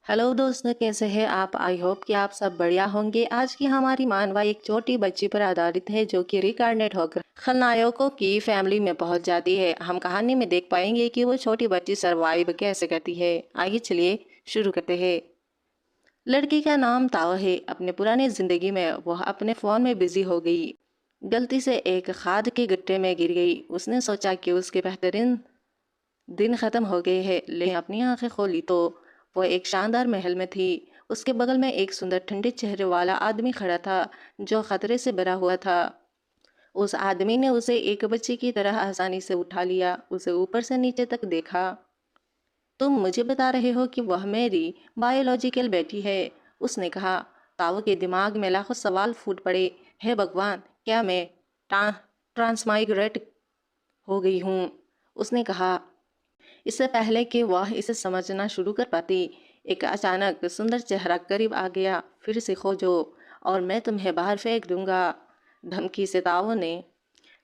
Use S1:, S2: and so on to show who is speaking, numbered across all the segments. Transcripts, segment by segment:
S1: Hello दोस्तों, कैसे हैं आप? आई होप कि आप सब बढ़िया होंगे। आज की हमारी मानवा एक छोटी बच्ची पर आधारित है जो कि रिकार्डेड होकर खलनायकों की फैमिली में पहुंच जाती है। हम कहानी में देख पाएंगे कि वो छोटी बच्ची सरवाइव कैसे करती है। आइए चलिए शुरू करते हैं। लड़की का नाम ताओ है। अपने पुरानी जिंदगी में वह अपने फोन में बिजी हो गई। गलती से एक खाद के गड्ढे में गिर गई। उसने सोचा कि उसके बेहतरीन दिन खत्म हो गए हैं, लेकिन अपनी आंखें खोली तो वो एक शानदार महल में थी। उसके बगल में एक सुंदर ठंडे चेहरे वाला आदमी खड़ा था जो खतरे से भरा हुआ था। उस आदमी ने उसे एक बच्चे की तरह आसानी से उठा लिया, उसे ऊपर से नीचे तक देखा। तुम मुझे बता रहे हो कि वह मेरी बायोलॉजिकल बेटी है? उसने कहा। ताऊ के दिमाग में लाखों सवाल फूट पड़े। हे भगवान, क्या मैं ट्रांसमाइग्रेट हो गई हूँ? उसने कहा। इससे पहले कि वह इसे समझना शुरू कर पाती, एक अचानक सुंदर चेहरा करीब आ गया। फिर से खोजो और मैं तुम्हें बाहर फेंक दूंगा, धमकी से ताओ ने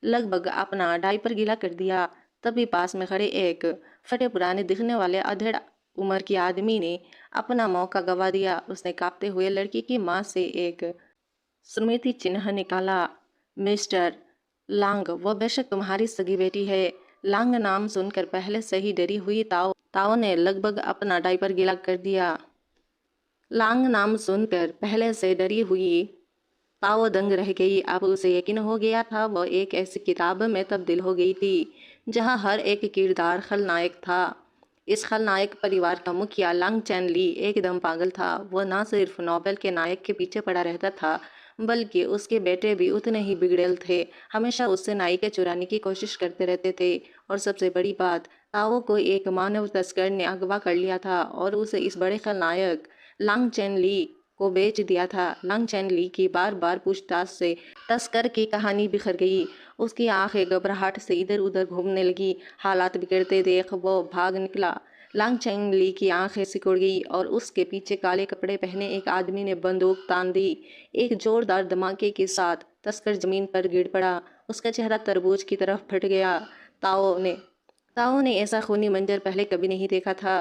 S1: लगभग अपना डायपर गीला कर दिया। तभी पास में खड़े एक फटे पुराने दिखने वाले अधेड़ उम्र के आदमी ने अपना मौका गवा दिया। उसने कांपते हुए लड़की की मां से एक स्मृति चिन्ह निकाला। मिस्टर लांग, वो बेशक तुम्हारी सगी बेटी है। लांग नाम सुनकर पहले से ही डरी हुई ताओ ताओ ने लगभग अपना डायपर गीला कर दिया। लांग नाम सुनकर पहले से डरी हुई ताओ दंग रह गई। अब उसे यकीन हो गया था वो एक ऐसी किताब में तब्दील हो गई थी जहां हर एक किरदार खलनायक था। इस खलनायक परिवार का मुखिया लांग चैन ली एकदम पागल था। वो ना सिर्फ नोबेल के नायक के पीछे पड़ा रहता था, बल्कि उसके बेटे भी उतने ही बिगड़ेल थे। हमेशा उससे नायिका चुराने की कोशिश करते रहते थे। और सबसे बड़ी बात, ताओ को एक मानव तस्कर ने अगवा कर लिया था और उसे इस बड़े खलनायक लांग चैन ली को बेच दिया था। लांग चैन ली की बार बार पूछताछ से तस्कर की कहानी बिखर गई। उसकी आंखें घबराहट से इधर उधर घूमने लगी। हालात बिगड़ते देख वो भाग निकला। लांग चैन ली की आंखें सिकुड़ गई और उसके पीछे काले कपड़े पहने एक आदमी ने बंदूक तान दी। एक जोरदार धमाके के साथ तस्कर जमीन पर गिर पड़ा। उसका चेहरा तरबूज की तरफ फट गया। ताओ ने ताओ ने ऐसा खूनी मंजर पहले कभी नहीं देखा था।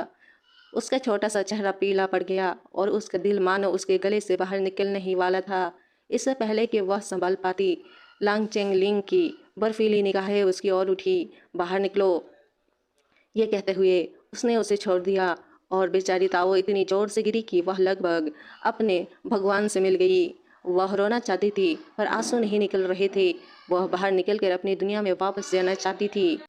S1: उसका छोटा सा चेहरा पीला पड़ गया और उसका दिल मानो उसके गले से बाहर निकलने ही वाला था। इससे पहले कि वह संभल पाती, लांग चेंग लिंग की बर्फीली निगाहें उसकी ओर उठी। बाहर निकलो, ये कहते हुए उसने उसे छोड़ दिया और बेचारी ताओ इतनी जोर से गिरी कि वह लगभग अपने भगवान से मिल गई। वह रोना चाहती थी पर आंसू नहीं निकल रहे थे। वह बाहर निकलकर अपनी दुनिया में वापस जाना चाहती थी,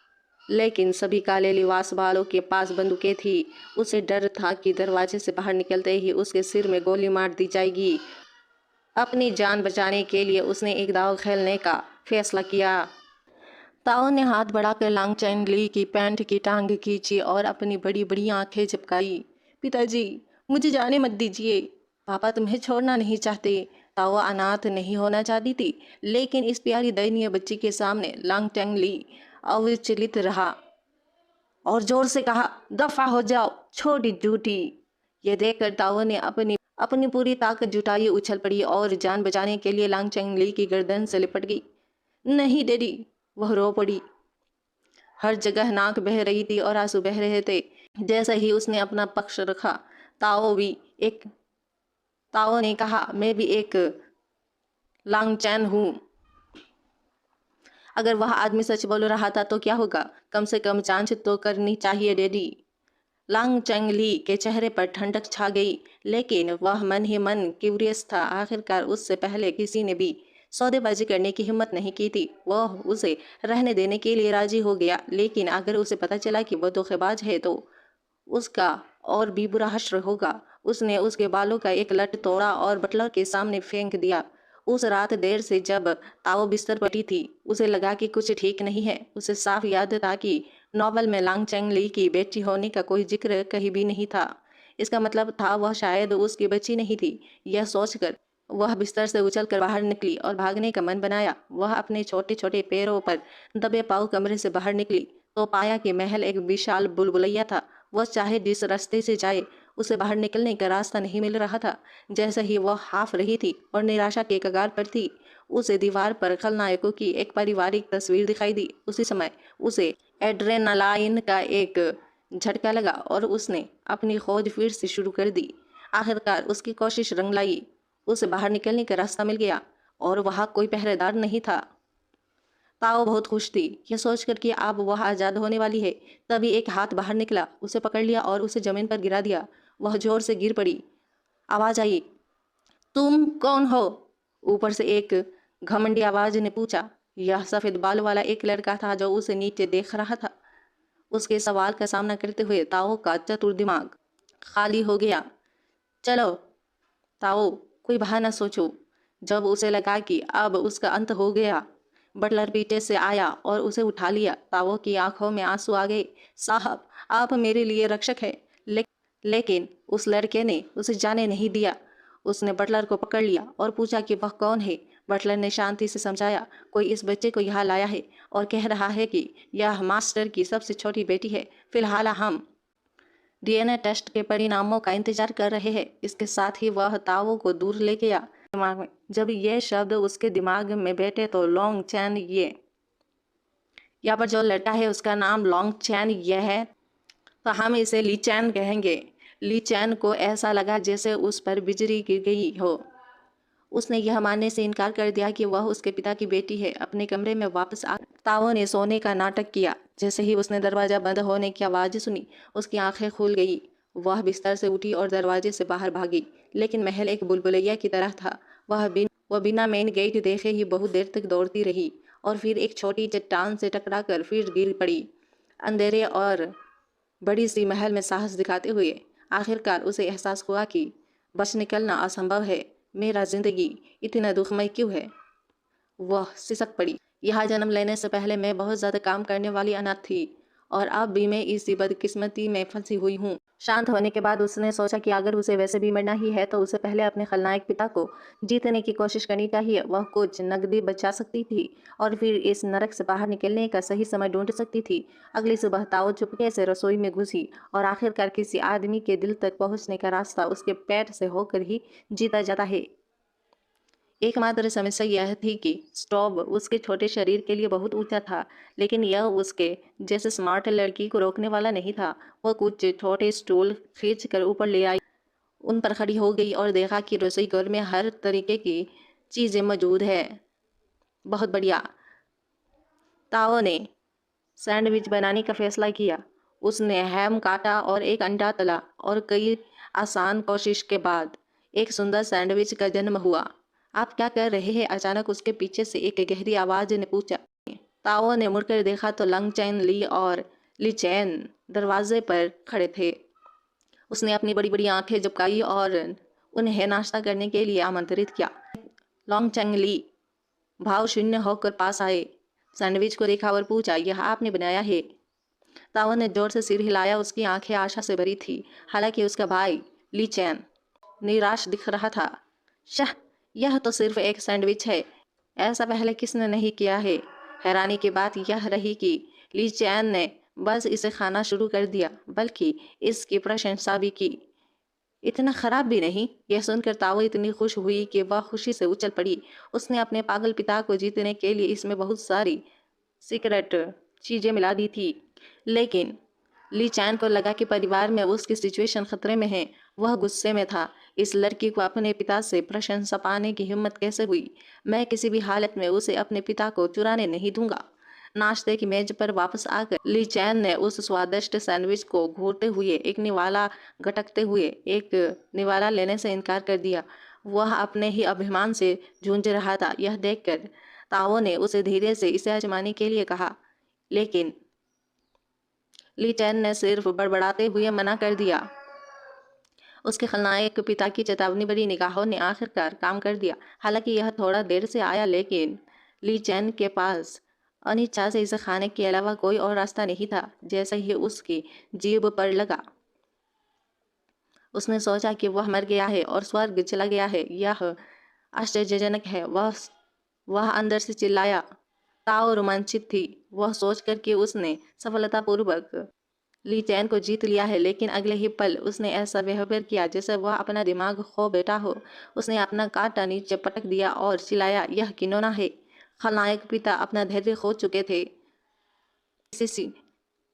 S1: लेकिन सभी काले लिबास वालों के पास बंदूकें थी। उसे डर था कि दरवाजे से बाहर निकलते ही उसके सिर में गोली मार दी जाएगी। अपनी जान बचाने के लिए उसने एक दांव खेलने का फैसला किया। ताओ ने हाथ बढ़ाकर लांग चैन ली की पैंट की टांग खींची और अपनी बड़ी बड़ी आंखें झपकाई। पिताजी, मुझे जाने मत दीजिए। पापा तुम्हें छोड़ना नहीं चाहते। ताओ अनाथ नहीं होना चाहती थी, लेकिन इस प्यारी दयनीय बच्ची के सामने लांग चैन ली अविचलित रहा और जोर से कहा, दफा हो जाओ छोटी झूठी। ये देखकर ताओ ने अपनी अपनी पूरी ताकत जुटाई, उछल पड़ी और जान बचाने के लिए लांग चैंग ली की गर्दन से लिपट गई। नहीं डैडी, वह रो पड़ी। हर जगह नाक बह रही थी और आंसू बह रहे थे। जैसे ही उसने अपना पक्ष रखा, ताओ भी एक ताओ ने कहा, मैं भी एक लांग चैन हूँ। अगर वह आदमी सच बोल रहा था तो क्या होगा? कम से कम जांच तो करनी चाहिए डैडी। लांग चैंग ली के चेहरे पर ठंडक छा गई, लेकिन वह मन ही मन क्यूरियस था। आखिरकार उससे पहले किसी ने भी सौदेबाजी करने की हिम्मत नहीं की थी। वह उसे रहने देने के लिए राजी हो गया, लेकिन अगर उसे पता चला कि वह धोखेबाज है तो उसका और भी बुरा हश्र होगा। उसने उसके बालों का एक लट तोड़ा और बटलर के सामने फेंक दिया। उस रात देर से जब ताओ बिस्तर पड़ी थी, उसे लगा कि कुछ ठीक नहीं है। उसे साफ याद था कि नॉवल में लांग चैंग ली की बेटी होने का कोई जिक्र कहीं भी नहीं था। इसका मतलब था वह शायद उसकी बच्ची नहीं थी। यह सोचकर वह बिस्तर से उछलकर बाहर निकली और भागने का मन बनाया। वह अपने छोटे छोटे पैरों पर दबे पाँव कमरे से बाहर निकली तो पाया कि महल एक विशाल बुलबुलैया था। वह चाहे जिस रास्ते से जाए, उसे बाहर निकलने का रास्ता नहीं मिल रहा था। जैसे ही वह हाफ रही थी और निराशा के कगार पर थी, उसे दीवार पर खलनायकों की एक पारिवारिक तस्वीर दिखाई दी। उसी समय उसे एड्रेनालाइन का एक झटका लगा और उसने अपनी खोज फिर से शुरू कर दी। आखिरकार उसकी कोशिश रंग लाई। उसे बाहर निकलने का रास्ता मिल गया और वहाँ कोई पहरेदार नहीं था। ताओ बहुत खुश थी, यह सोचकर कि अब वह आज़ाद होने वाली है। तभी एक हाथ बाहर निकला, उसे पकड़ लिया और उसे जमीन पर गिरा दिया। वह जोर से गिर पड़ी। आवाज़ आई, तुम कौन हो? ऊपर से एक घमंडी आवाज ने पूछा। यह सफेद बाल वाला एक लड़का था जो उसे नीचे देख रहा था। उसके सवाल का सामना करते हुए ताओ का चतुर दिमाग खाली हो गया। चलो ताओ, कोई बहाना सोचो। जब उसे लगा कि अब उसका अंत हो गया, बटलर पीछे से आया और उसे उठा लिया। ताओ की आंखों में आंसू आ गए। साहब, आप मेरे लिए रक्षक है। लेकिन उस लड़के ने उसे जाने नहीं दिया। उसने बटलर को पकड़ लिया और पूछा कि वह कौन है। बटलर ने शांति से समझाया, कोई इस बच्चे को यहाँ लाया है और कह रहा है कि यह मास्टर की सबसे छोटी बेटी है। फिलहाल हम डीएनए टेस्ट के परिणामों का इंतजार कर रहे हैं। इसके साथ ही वह ताओ को दूर ले गया। दिमाग में जब ये शब्द उसके दिमाग में बैठे तो लॉन्ग चैन ये, यहाँ पर जो लड़का है उसका नाम लॉन्ग चैन ये है, तो हम इसे ली चैन कहेंगे। ली चैन को ऐसा लगा जैसे उस पर बिजली गिर गई हो। उसने यह मानने से इनकार कर दिया कि वह उसके पिता की बेटी है। अपने कमरे में वापस आ ताओ ने सोने का नाटक किया। जैसे ही उसने दरवाजा बंद होने की आवाज़ सुनी, उसकी आंखें खुल गई। वह बिस्तर से उठी और दरवाजे से बाहर भागी। लेकिन महल एक बुलबुलैया की तरह था। वह बिना मेन गेट देखे ही बहुत देर तक दौड़ती रही और फिर एक छोटी चट्टान से टकराकर फिर गिर पड़ी। अंधेरे और बड़ी सी महल में साहस दिखाते हुए आखिरकार उसे एहसास हुआ कि बच निकलना असंभव है। मेरा जिंदगी इतना दुखमय क्यों है? वह सिसक पड़ी। यहाँ जन्म लेने से पहले मैं बहुत ज्यादा काम करने वाली अनाथ थी और अब भी मैं इसी बदकिस्मती में फंसी हुई हूँ। शांत होने के बाद उसने सोचा कि अगर उसे वैसे भी मरना ही है तो उसे पहले अपने खलनायक पिता को जीतने की कोशिश करनी चाहिए। वह कुछ नकदी बचा सकती थी और फिर इस नरक से बाहर निकलने का सही समय ढूंढ सकती थी। अगली सुबह ताओ चुपके से रसोई में घुसी और आखिरकार किसी आदमी के दिल तक पहुंचने का रास्ता उसके पेट से होकर ही जीता जाता है। एकमात्र समस्या यह थी कि स्टोव उसके छोटे शरीर के लिए बहुत ऊंचा था, लेकिन यह उसके जैसे स्मार्ट लड़की को रोकने वाला नहीं था। वह कुछ छोटे स्टूल खींच कर ऊपर ले आई, उन पर खड़ी हो गई और देखा कि रसोई घर में हर तरीके की चीज़ें मौजूद है। बहुत बढ़िया। ताओ ने सैंडविच बनाने का फैसला किया। उसने हैम काटा और एक अंडा तला और कई आसान कोशिश के बाद एक सुंदर सैंडविच का जन्म हुआ। आप क्या कर रहे हैं? अचानक उसके पीछे से एक गहरी आवाज ने पूछा। ताओ ने मुड़कर देखा तो लंग चैन ली और ली चैन दरवाजे पर खड़े थे। उसने अपनी बड़ी बड़ी आंखें झपकाई और उन्हें नाश्ता करने के लिए आमंत्रित किया। लॉन्ग चैंग ली भाव शून्य होकर पास आए, सैंडविच को देखा और पूछा, यह आपने बनाया है? ताओ ने जोर से सिर हिलाया। उसकी आंखें आशा से भरी थी, हालांकि उसका भाई ली चैन निराश दिख रहा था। शाह, यह तो सिर्फ एक सैंडविच है, ऐसा पहले किसने नहीं किया है। हैरानी की बात यह रही कि ली चैन ने बस इसे खाना शुरू कर दिया, बल्कि इसकी प्रशंसा भी की। इतना खराब भी नहीं। यह सुनकर ताओ इतनी खुश हुई कि वह खुशी से उछल पड़ी। उसने अपने पागल पिता को जीतने के लिए इसमें बहुत सारी सीक्रेट चीजें मिला दी थी। लेकिन ली चैन को लगा कि परिवार में उसकी सिचुएशन खतरे में है। वह गुस्से में था। इस लड़की को अपने पिता से प्रशंसा पाने की हिम्मत कैसे हुई? मैं किसी भी हालत में उसे अपने पिता को चुराने नहीं दूंगा। नाश्ते की मेज पर वापस आकर ली चैन ने उस स्वादिष्ट सैंडविच को घूरते हुए एक निवाला गटकते हुए एक निवाला लेने से इनकार कर दिया। वह अपने ही अभिमान से जूझ रहा था। यह देखकर ताओ ने उसे धीरे से इसे आजमाने के लिए कहा, लेकिन ली चैन ने सिर्फ बड़बड़ाते हुए मना कर दिया। उसके खलनायक पिता की चेतावनी भरी निगाहों ने आखिरकार काम कर दिया। हालांकि यह थोड़ा देर से आया, लेकिन ली चैन के पास अनिच्छा से इसे खाने के अलावा कोई और रास्ता नहीं था। जैसे ही उसकी जीभ पर लगा, उसने सोचा कि वह मर गया है और स्वर्ग चला गया है। यह आश्चर्यजनक है। वह अंदर से चिल्लाया। ताओ रोमांचित थी। वह सोचकर कि उसने सफलतापूर्वक ली चैन को जीत लिया है, लेकिन अगले ही पल उसने ऐसा व्यवहार किया जैसे वह अपना दिमाग खो बैठा हो। उसने अपना कांटा नीचे पटक दिया और चिल्लाया, यह किनोना है। खलनायक पिता अपना धैर्य खो चुके थे।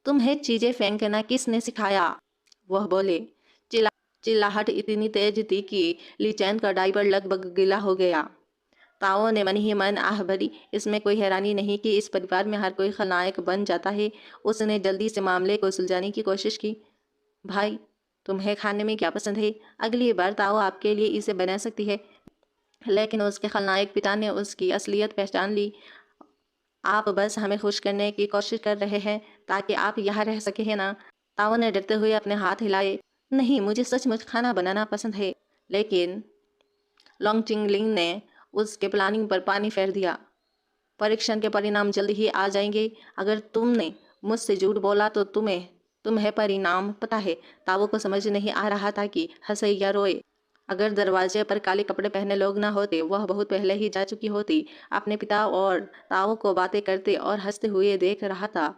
S1: तुम्हें चीजें फेंकना किसने सिखाया? वह बोले। चिल्लाहट इतनी तेज थी कि ली चैन का डायपर लगभग गीला हो गया। ताओ ने मन ही मन आह भरी। इसमें कोई हैरानी नहीं कि इस परिवार में हर कोई खलनायक बन जाता है। उसने जल्दी से मामले को सुलझाने की कोशिश की। भाई, तुम्हें खाने में क्या पसंद है? अगली बार ताओ आपके लिए इसे बना सकती है। लेकिन उसके खलनायक पिता ने उसकी असलियत पहचान ली। आप बस हमें खुश करने की कोशिश कर रहे हैं ताकि आप यहाँ रह सके, है ना? ताओ ने डरते हुए अपने हाथ हिलाए। नहीं, मुझे सचमुच खाना बनाना पसंद है। लेकिन लोंग चिंगलिंग ने उसके प्लानिंग पर पानी फेर दिया। परीक्षण के परिणाम जल्द ही आ जाएंगे। अगर तुमने मुझसे झूठ बोला तो तुम्हें परिणाम पता है। तावो को समझ नहीं आ रहा था कि हंसे या रोए। अगर दरवाजे पर काले कपड़े पहने लोग ना होते, वह बहुत पहले ही जा चुकी होती। अपने पिता और तावो को बातें करते और हंसते हुए देख रहा था।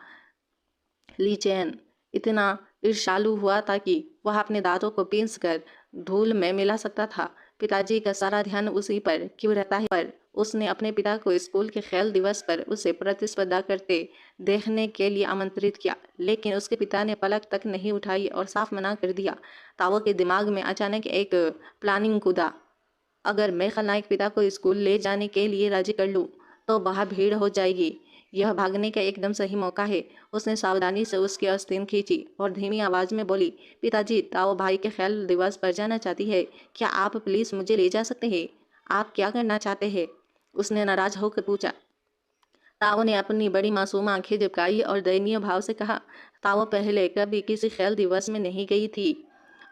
S1: ली चैन इतना ईर्ष्यालु हुआ था कि वह अपने दांतों को पीस कर धूल में मिला सकता था। पिताजी का सारा ध्यान उसी पर क्यों रहता है? पर उसने अपने पिता को स्कूल के खेल दिवस पर उसे प्रतिस्पर्धा करते देखने के लिए आमंत्रित किया, लेकिन उसके पिता ने पलक तक नहीं उठाई और साफ मना कर दिया। तावो के दिमाग में अचानक एक प्लानिंग कूदा। अगर मैं खलनायक पिता को स्कूल ले जाने के लिए राजी कर लूँ तो वहाँ भीड़ हो जाएगी। यह भागने का एकदम सही मौका है। उसने सावधानी से उसकी आस्तीन खींची और धीमी आवाज में बोली, पिताजी, ताओ भाई के खेल दिवस पर जाना चाहती है। क्या आप प्लीज मुझे ले जा सकते हैं? आप क्या करना चाहते हैं? उसने नाराज होकर पूछा। ताओ ने अपनी बड़ी मासूम आंखें झपकाई और दयनीय भाव से कहा, ताओ पहले कभी किसी खेल दिवस में नहीं गई थी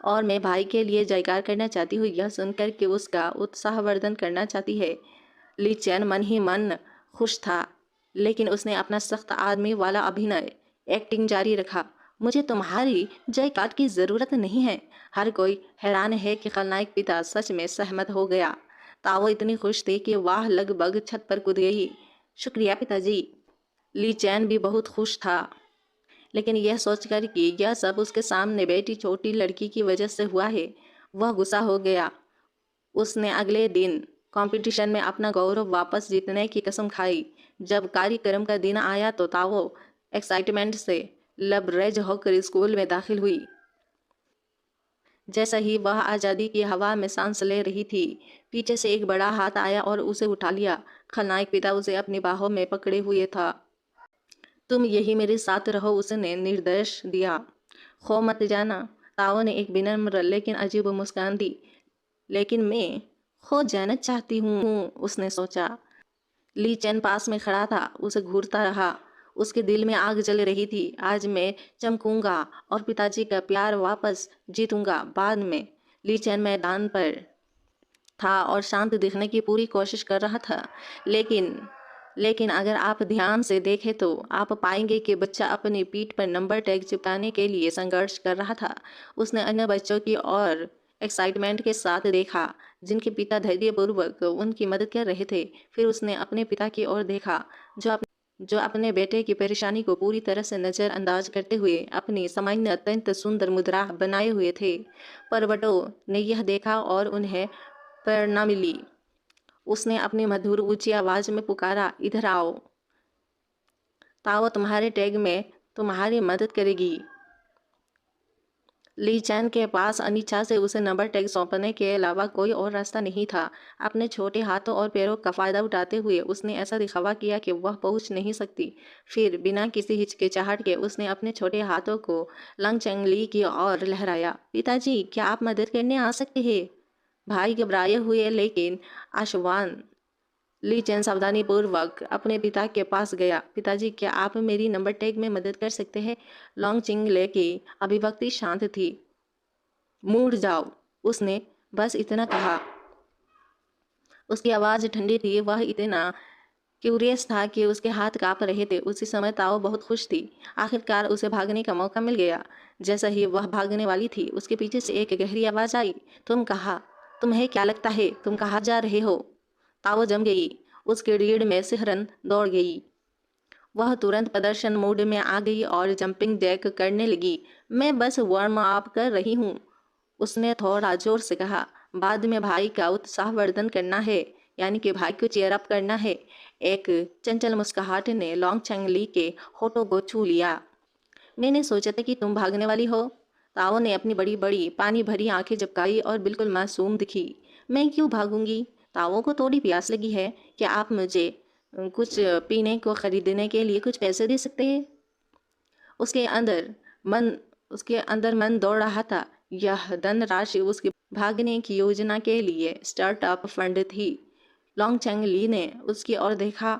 S1: और मैं भाई के लिए जयकार करना चाहती हूँ। यह सुनकर कि उसका उत्साहवर्धन करना चाहती है। ली चैन मन ही मन खुश था, लेकिन उसने अपना सख्त आदमी वाला अभिनय एक्टिंग जारी रखा। मुझे तुम्हारी जयकार की जरूरत नहीं है। हर कोई हैरान है कि खलनायक पिता सच में सहमत हो गया। ताओ इतनी खुश थी कि वह लगभग छत पर कूद गई। शुक्रिया पिताजी। ली चैन भी बहुत खुश था, लेकिन यह सोचकर कि यह सब उसके सामने बैठी छोटी लड़की की वजह से हुआ है, वह गुस्सा हो गया। उसने अगले दिन कंपटीशन में अपना गौरव वापस जीतने की कसम खाई। जब कार्यक्रम का दिन आया तो ताओ एक्साइटमेंट से लबरेज होकर स्कूल में दाखिल हुई। जैसा ही वह आज़ादी की हवा में सांस ले रही थी, पीछे से एक बड़ा हाथ आया और उसे उठा लिया। खलनायक पिता उसे अपनी बाहों में पकड़े हुए था। तुम यही मेरे साथ रहो, उसने निर्देश दिया। खो मत जाना। ताओ ने एक विनम्र लेकिन अजीब मुस्कान दी। लेकिन मैं खो जाना चाहती हूँ, उसने सोचा। ली चैन पास में खड़ा था, उसे घूरता रहा। उसके दिल में आग जल रही थी। आज मैं चमकूंगा और पिताजी का प्यार वापस जीतूंगा। बाद में ली चैन मैदान पर था और शांत दिखने की पूरी कोशिश कर रहा था। लेकिन अगर आप ध्यान से देखें तो आप पाएंगे कि बच्चा अपनी पीठ पर नंबर टैग चिपकाने के लिए संघर्ष कर रहा था। उसने अन्य बच्चों की ओर एक्साइटमेंट के साथ देखा, जिनके पिता धैर्यपूर्वक उनकी मदद कर रहे थे। फिर उसने अपने पिता की ओर देखा, जो अपने बेटे की परेशानी को पूरी तरह से नज़रअंदाज करते हुए अपनी सामान्य अत्यंत सुंदर मुद्रा बनाए हुए थे। परवटों ने यह देखा और उन्हें प्रेरणा मिली। उसने अपनी मधुर ऊंची आवाज में पुकारा, इधर आओ। ताओ तुम्हारे टैग में तुम्हारी मदद करेगी। ली चैन के पास अनिच्छा से उसे नंबर टैग सौंपने के अलावा कोई और रास्ता नहीं था। अपने छोटे हाथों और पैरों का फायदा उठाते हुए उसने ऐसा दिखावा किया कि वह पहुंच नहीं सकती। फिर बिना किसी हिचकिचाहट के उसने अपने छोटे हाथों को लंग चंगली की ओर लहराया। पिताजी, क्या आप मदद करने आ सकते हैं? भाई घबराए हुए लेकिन आशावान ली चैन सावधानी पूर्वक अपने पिता के पास गया। पिताजी, क्या आप मेरी नंबर टैग में मदद कर सकते हैं? लॉन्ग चिंगले की अभिव्यक्ति शांत थी। मूड जाओ, उसने बस इतना कहा। उसकी आवाज़ ठंडी थी। वह इतना क्यूरियस था कि उसके हाथ कांप रहे थे। उसी समय ताओ बहुत खुश थी। आखिरकार उसे भागने का मौका मिल गया। जैसा ही वह भागने वाली थी, उसके पीछे से एक गहरी आवाज़ आई, तुम्हें क्या लगता है तुम कहाँ जा रहे हो? ताओ जम गई। उसके रीढ़ में सिहरन दौड़ गई। वह तुरंत प्रदर्शन मूड में आ गई और जंपिंग जैक करने लगी। मैं बस वार्म अप कर रही हूँ, उसने थोड़ा जोर से कहा। बाद में भाई का उत्साहवर्धन करना है, यानी कि भाई को चेयर अप करना है। एक चंचल मुस्कुराहट ने लॉन्ग चंगली के होठों को छू लिया। मैंने सोचा था कि तुम भागने वाली हो। ताओ ने अपनी बड़ी बड़ी पानी भरी आंखें झपकाई और बिल्कुल मासूम दिखी। मैं क्यों भागूंगी? ताओ को थोड़ी प्यास लगी है। क्या आप मुझे कुछ पीने को खरीदने के लिए कुछ पैसे दे सकते हैं? उसके अंदर मन उसके अंदर मन दौड़ रहा था। यह धनराशि उसके भागने की योजना के लिए स्टार्टअप फंड थी। लॉन्ग चैंग ली ने उसकी ओर देखा।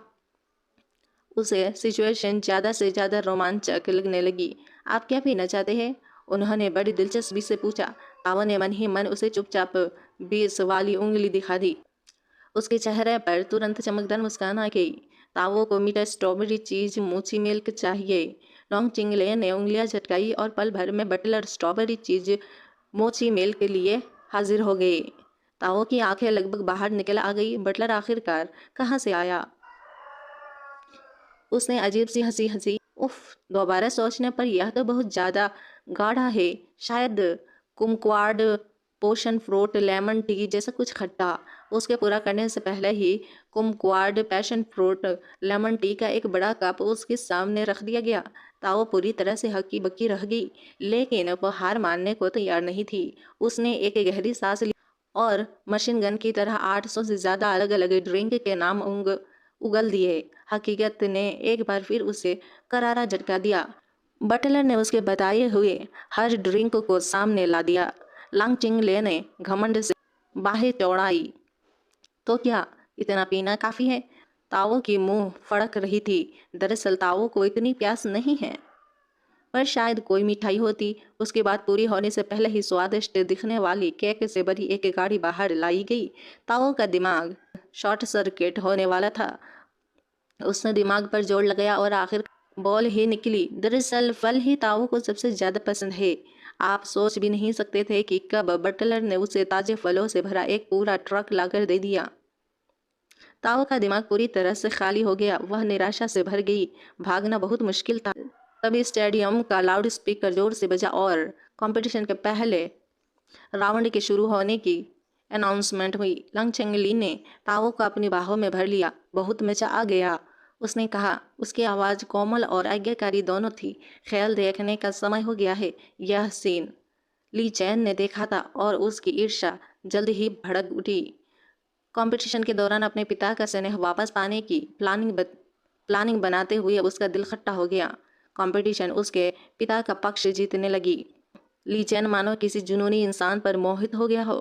S1: उसे सिचुएशन ज़्यादा से ज़्यादा रोमांचक लगने लगी। आप क्या पीना चाहते हैं? उन्होंने बड़ी दिलचस्पी से पूछा। ताओ ने मन ही मन उसे चुपचाप 20 वाली उंगली दिखा दी। उसके चेहरे पर तुरंत चमकदार मुस्कान आ गई। ताओ को मीठा स्ट्रॉबेरी चीज मूची मिल्क चाहिए। लॉन्ग चिंगले ने उंगलियां झटकाई और पल भर में बटलर स्ट्रॉबेरी चीज मोची मिल्क के लिए हाजिर हो गए। ताओ की आंखें लगभग बाहर निकल आ गई। बटलर आखिरकार कहाँ से आया? उसने अजीब सी हंसी हंसी। उफ, दोबारा सोचने पर यह तो बहुत ज़्यादा गाढ़ा है। शायद कुमक्वाड पोशन फ्रूट लेमन टी जैसा कुछ खट्टा। उसके पूरा करने से पहले ही कुमक्वाड पैशन फ्रूट लेमन टी का एक बड़ा कप उसके सामने रख दिया गया। ताओ पूरी तरह से हक्की बक्की रह गई, लेकिन वह हार मानने को तैयार नहीं थी। उसने एक गहरी सांस ली और मशीन गन की तरह 800 से ज़्यादा अलग अलग ड्रिंक के नाम उगल दिए। हकीकत ने एक बार फिर उसे करारा झटका दिया। बटलर ने उसके बताए हुए हर ड्रिंक को सामने ला दिया। लांग चिंगले ने घमंड से बाहें चौड़ाई। तो क्या इतना पीना काफ़ी है? ताओ की मुंह फड़क रही थी। दरअसल ताओ को इतनी प्यास नहीं है, पर शायद कोई मिठाई होती। उसकी बात पूरी होने से पहले ही स्वादिष्ट दिखने वाली केक से भरी एक गाड़ी बाहर लाई गई। ताओ का दिमाग शॉर्ट सर्किट होने वाला था। उसने दिमाग पर जोर लगाया और आखिर बॉल ही निकली। दरअसल फल ही ताऊ को सबसे ज़्यादा पसंद है। आप सोच भी नहीं सकते थे कि कब बटलर ने उसे ताजे फलों से भरा एक पूरा ट्रक लाकर दे दिया। ताऊ का दिमाग पूरी तरह से खाली हो गया। वह निराशा से भर गई। भागना बहुत मुश्किल था। तभी स्टेडियम का लाउड स्पीकर जोर से बजा और कंपटीशन के पहले राउंड के शुरू होने की अनाउंसमेंट हुई। लंग चेंगली ने ताओ को अपनी बाहों में भर लिया। बहुत मजा आ गया, उसने कहा। उसकी आवाज़ कोमल और आज्ञाकारी दोनों थी। ख्याल देखने का समय हो गया है। यह सीन ली चैन ने देखा था और उसकी ईर्ष्या जल्द ही भड़क उठी। कंपटीशन के दौरान अपने पिता का स्नेह वापस पाने की प्लानिंग बनाते हुए उसका दिल खट्टा हो गया। कंपटीशन उसके पिता का पक्ष जीतने लगी। ली चैन मानो किसी जुनूनी इंसान पर मोहित हो गया हो।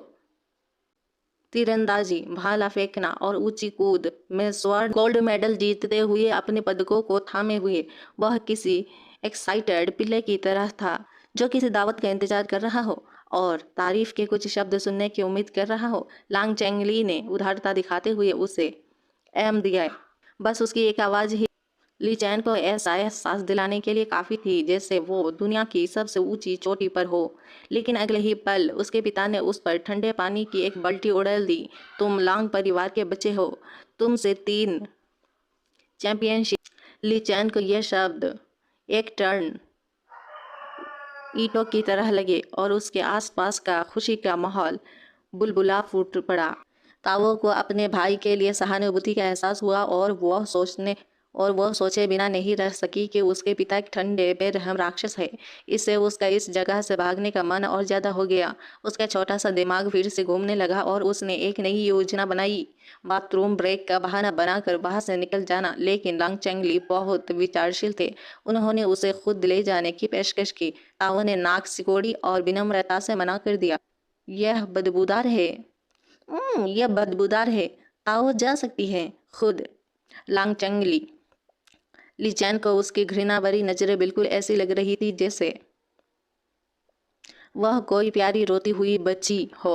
S1: तीरंदाजी, भाला फेंकना और ऊंची कूद में स्वर्ण गोल्ड मेडल जीतते हुए अपने पदकों को थामे हुए वह किसी एक्साइटेड पिल्ले की तरह था जो किसी दावत का इंतजार कर रहा हो और तारीफ के कुछ शब्द सुनने की उम्मीद कर रहा हो। लांग चेंगली ने उदारता दिखाते हुए उसे एम दिया। बस उसकी एक आवाज़ ही ली चैन को ऐसा एहसास दिलाने के लिए काफ़ी थी जैसे वो दुनिया की सबसे ऊंची चोटी पर हो। लेकिन अगले ही पल उसके पिता ने उस पर ठंडे पानी की एक बाल्टी उड़ेल दी। तुम लांग परिवार के बच्चे हो, तुमसे 3 चैंपियनशिप। ली चैन को यह शब्द एक टर्न ईंटों की तरह लगे और उसके आसपास का खुशी का माहौल बुलबुला फूट पड़ा। तावो को अपने भाई के लिए सहानुभूति का एहसास हुआ और वह सोचे बिना नहीं रह सकी कि उसके पिता एक ठंडे बेरहम राक्षस है। इससे उसका इस जगह से भागने का मन और ज़्यादा हो गया। उसका छोटा सा दिमाग फिर से घूमने लगा और उसने एक नई योजना बनाई। बाथरूम ब्रेक का बहाना बनाकर वहाँ से निकल जाना। लेकिन लांग चेंगली बहुत विचारशील थे। उन्होंने उसे खुद ले जाने की पेशकश की। ताओ ने नाक सिकोड़ी और विनम्रता से मना कर दिया। यह बदबूदार है। यह बदबूदार है। ताओ जा सकती है खुद। लांग चेंगली ली चैन को उसकी घृणा भरी नजरें बिल्कुल ऐसी लग रही थी जैसे वह कोई प्यारी रोती हुई बच्ची हो।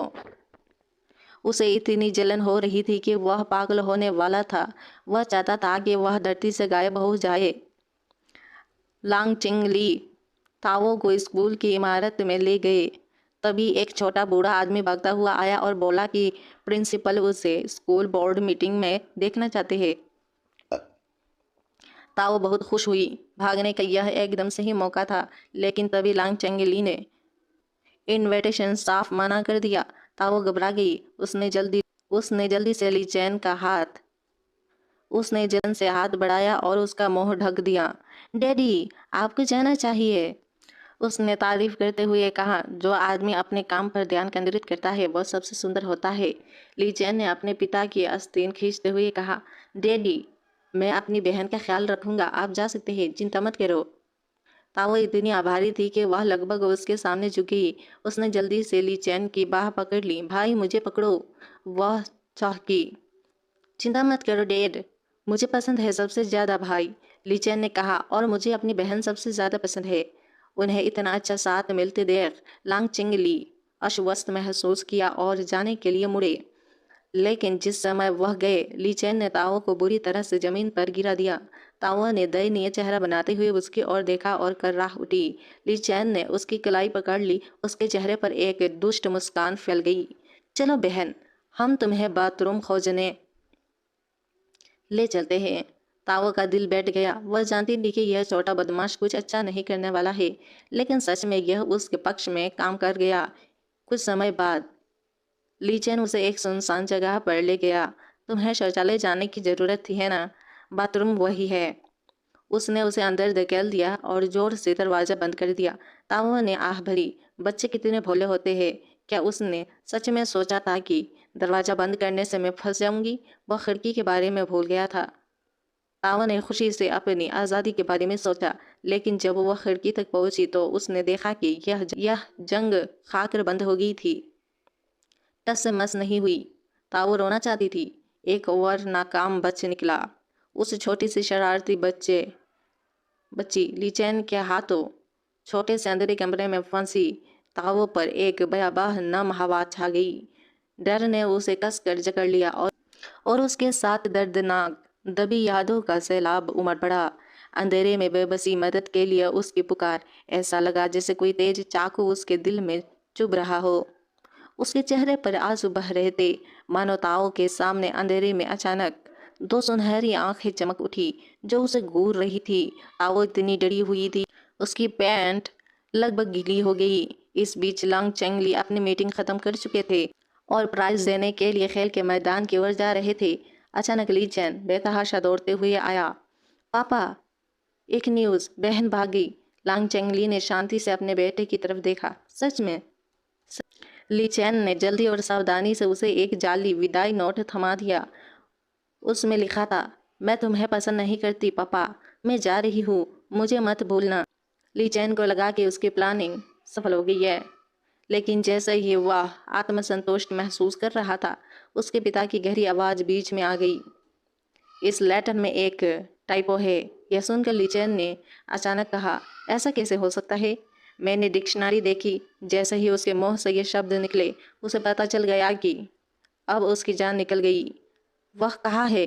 S1: उसे इतनी जलन हो रही थी कि वह पागल होने वाला था। वह चाहता था कि वह धरती से गायब हो जाए। लांग चिंगली ताओ को स्कूल की इमारत में ले गए। तभी एक छोटा बूढ़ा आदमी भागता हुआ आया और बोला कि प्रिंसिपल उसे स्कूल बोर्ड मीटिंग में देखना चाहते हैं। ताओ बहुत खुश हुई। भागने का यह एकदम सही मौका था। लेकिन तभी लांग चेंगली ने इनविटेशन साफ मना कर दिया। ताओ घबरा गई। उसने जल्दी से ली चैन का हाथ उसने जलन से हाथ बढ़ाया और उसका मुंह ढक दिया। डैडी, आपको जाना चाहिए। उसने तारीफ करते हुए कहा, जो आदमी अपने काम पर ध्यान केंद्रित करता है वह सबसे सुंदर होता है। ली चैन ने अपने पिता की आस्तीन खींचते हुए कहा, डैडी, मैं अपनी बहन का ख्याल रखूंगा, आप जा सकते हैं, चिंता मत करो। ताओ इतनी आभारी थी कि वह लगभग उसके सामने झुकी। उसने जल्दी से ली चैन की बाह पकड़ ली। भाई, मुझे पकड़ो, वह चौंकी। चिंता मत करो डैड, मुझे पसंद है सबसे ज्यादा, भाई, ली चैन ने कहा, और मुझे अपनी बहन सबसे ज्यादा पसंद है। उन्हें इतना अच्छा साथ मिलते देख लांग चिंगली अश्वस्त महसूस किया और जाने के लिए मुड़े। लेकिन जिस समय वह गए, ली चैन ने ताओ को बुरी तरह से जमीन पर गिरा दिया। ताओ ने दयनीय चेहरा बनाते हुए उसकी ओर देखा और कर्राह उठी। ली चैन ने उसकी कलाई पकड़ ली। उसके चेहरे पर एक दुष्ट मुस्कान फैल गई। चलो बहन, हम तुम्हें बाथरूम खोजने ले चलते हैं। ताओ का दिल बैठ गया। वह जानती थी कि यह छोटा बदमाश कुछ अच्छा नहीं करने वाला है, लेकिन सच में यह उसके पक्ष में काम कर गया। कुछ समय बाद ली चैन उसे एक सुनसान जगह पर ले गया। तुम्हें शौचालय जाने की जरूरत थी, है ना? बाथरूम वही है। उसने उसे अंदर धकेल दिया और जोर से दरवाजा बंद कर दिया। ताओ ने आह भरी। बच्चे कितने भोले होते हैं। क्या उसने सच में सोचा था कि दरवाजा बंद करने से मैं फंस जाऊंगी? वह खिड़की के बारे में भूल गया था। ताओ ने खुशी से अपनी आज़ादी के बारे में सोचा, लेकिन जब वह खिड़की तक पहुंची तो उसने देखा कि यह जंग खाकर बंद हो गई थी, टस से मस नहीं हुई। ताओ रोना चाहती थी। एक और नाकाम बच्चे निकला। उस छोटी सी शरारती बच्ची ली चैन के हाथों छोटे से अंधेरे कमरे में फंसी। ताओ पर एक भयावह नम हवा छा गई। डर ने उसे कसकर जकड़ लिया और उसके साथ दर्दनाक दबी यादों का सैलाब उमड़ पड़ा। अंधेरे में बेबसी मदद के लिए उसकी पुकार। ऐसा लगा जैसे कोई तेज चाकू उसके दिल में चुभ रहा हो। उसके चेहरे पर आंसू बह रहे थे, मानो ताओ के सामने अंधेरे में अचानक दो सुनहरी आंखें चमक उठी जो उसे घूर रही थी। ताओ इतनी डरी हुई थी, उसकी पैंट लगभग गीली हो गई। इस बीच लांग चेंगली अपनी मीटिंग खत्म कर चुके थे और प्राइज देने के लिए खेल के मैदान की ओर जा रहे थे। अचानक ली चैन बेतहाशा दौड़ते हुए आया। पापा, एक न्यूज़, बहन भाग गई। लांग चेंगली ने शांति से अपने बेटे की तरफ देखा। सच में? ली चैन ने जल्दी और सावधानी से उसे एक जाली विदाई नोट थमा दिया। उसमें लिखा था, मैं तुम्हें पसंद नहीं करती पापा, मैं जा रही हूँ, मुझे मत भूलना। ली चैन को लगा कि उसकी प्लानिंग सफल हो गई है, लेकिन जैसे ही वह आत्मसंतुष्ट महसूस कर रहा था, उसके पिता की गहरी आवाज़ बीच में आ गई। इस लेटर में एक टाइपो है। यह सुनकर ली चैन ने अचानक कहा, ऐसा कैसे हो सकता है? मैंने डिक्शनरी देखी। जैसे ही उसके मुंह से ये शब्द निकले, उसे पता चल गया कि अब उसकी जान निकल गई। वह कहाँ है?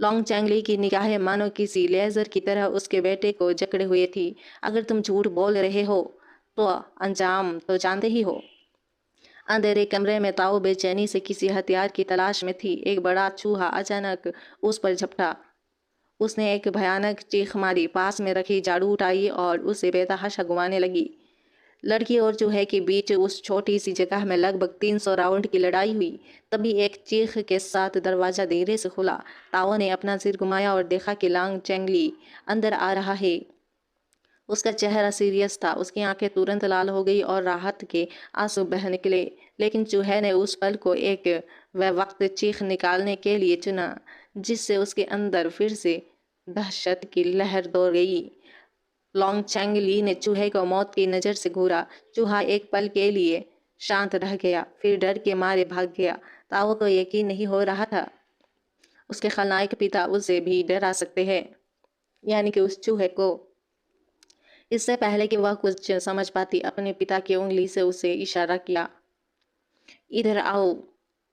S1: लॉन्ग चैंगली की निगाहें मानो किसी लेजर की तरह उसके बेटे को जकड़े हुए थी। अगर तुम झूठ बोल रहे हो तो अंजाम तो जानते ही हो। अंधेरे कमरे में ताऊ बेचैनी से किसी हथियार की तलाश में थी। एक बड़ा चूहा अचानक उस पर झपटा। उसने एक भयानक चीख मारी, पास में रखी झाड़ू उठाई और उसे बेतहाशा घुमाने लगी। लड़की और चूहे के बीच उस छोटी सी जगह में लगभग 300 राउंड की लड़ाई हुई। तभी एक चीख के साथ दरवाजा धीरे से खुला। ताओ ने अपना सिर घुमाया और देखा कि लांग चेंगली अंदर आ रहा है। उसका चेहरा सीरियस था। उसकी आंखें तुरंत लाल हो गई और राहत के आंसू बह निकले। लेकिन चूहे ने उस पल को एक वक्त चीख निकालने के लिए चुना जिससे उसके अंदर फिर से दहशत की लहर दौड़ गई। लॉन्ग चैंगली ने चूहे को मौत की नज़र से घूरा। चूहा एक पल के लिए शांत रह गया, फिर डर के मारे भाग गया। ताओ को यकीन नहीं हो रहा था उसके खलनायक पिता उसे भी डरा सकते हैं, यानी कि उस चूहे को। इससे पहले कि वह कुछ समझ पाती, अपने पिता की उंगली से उसे इशारा किया, इधर आओ।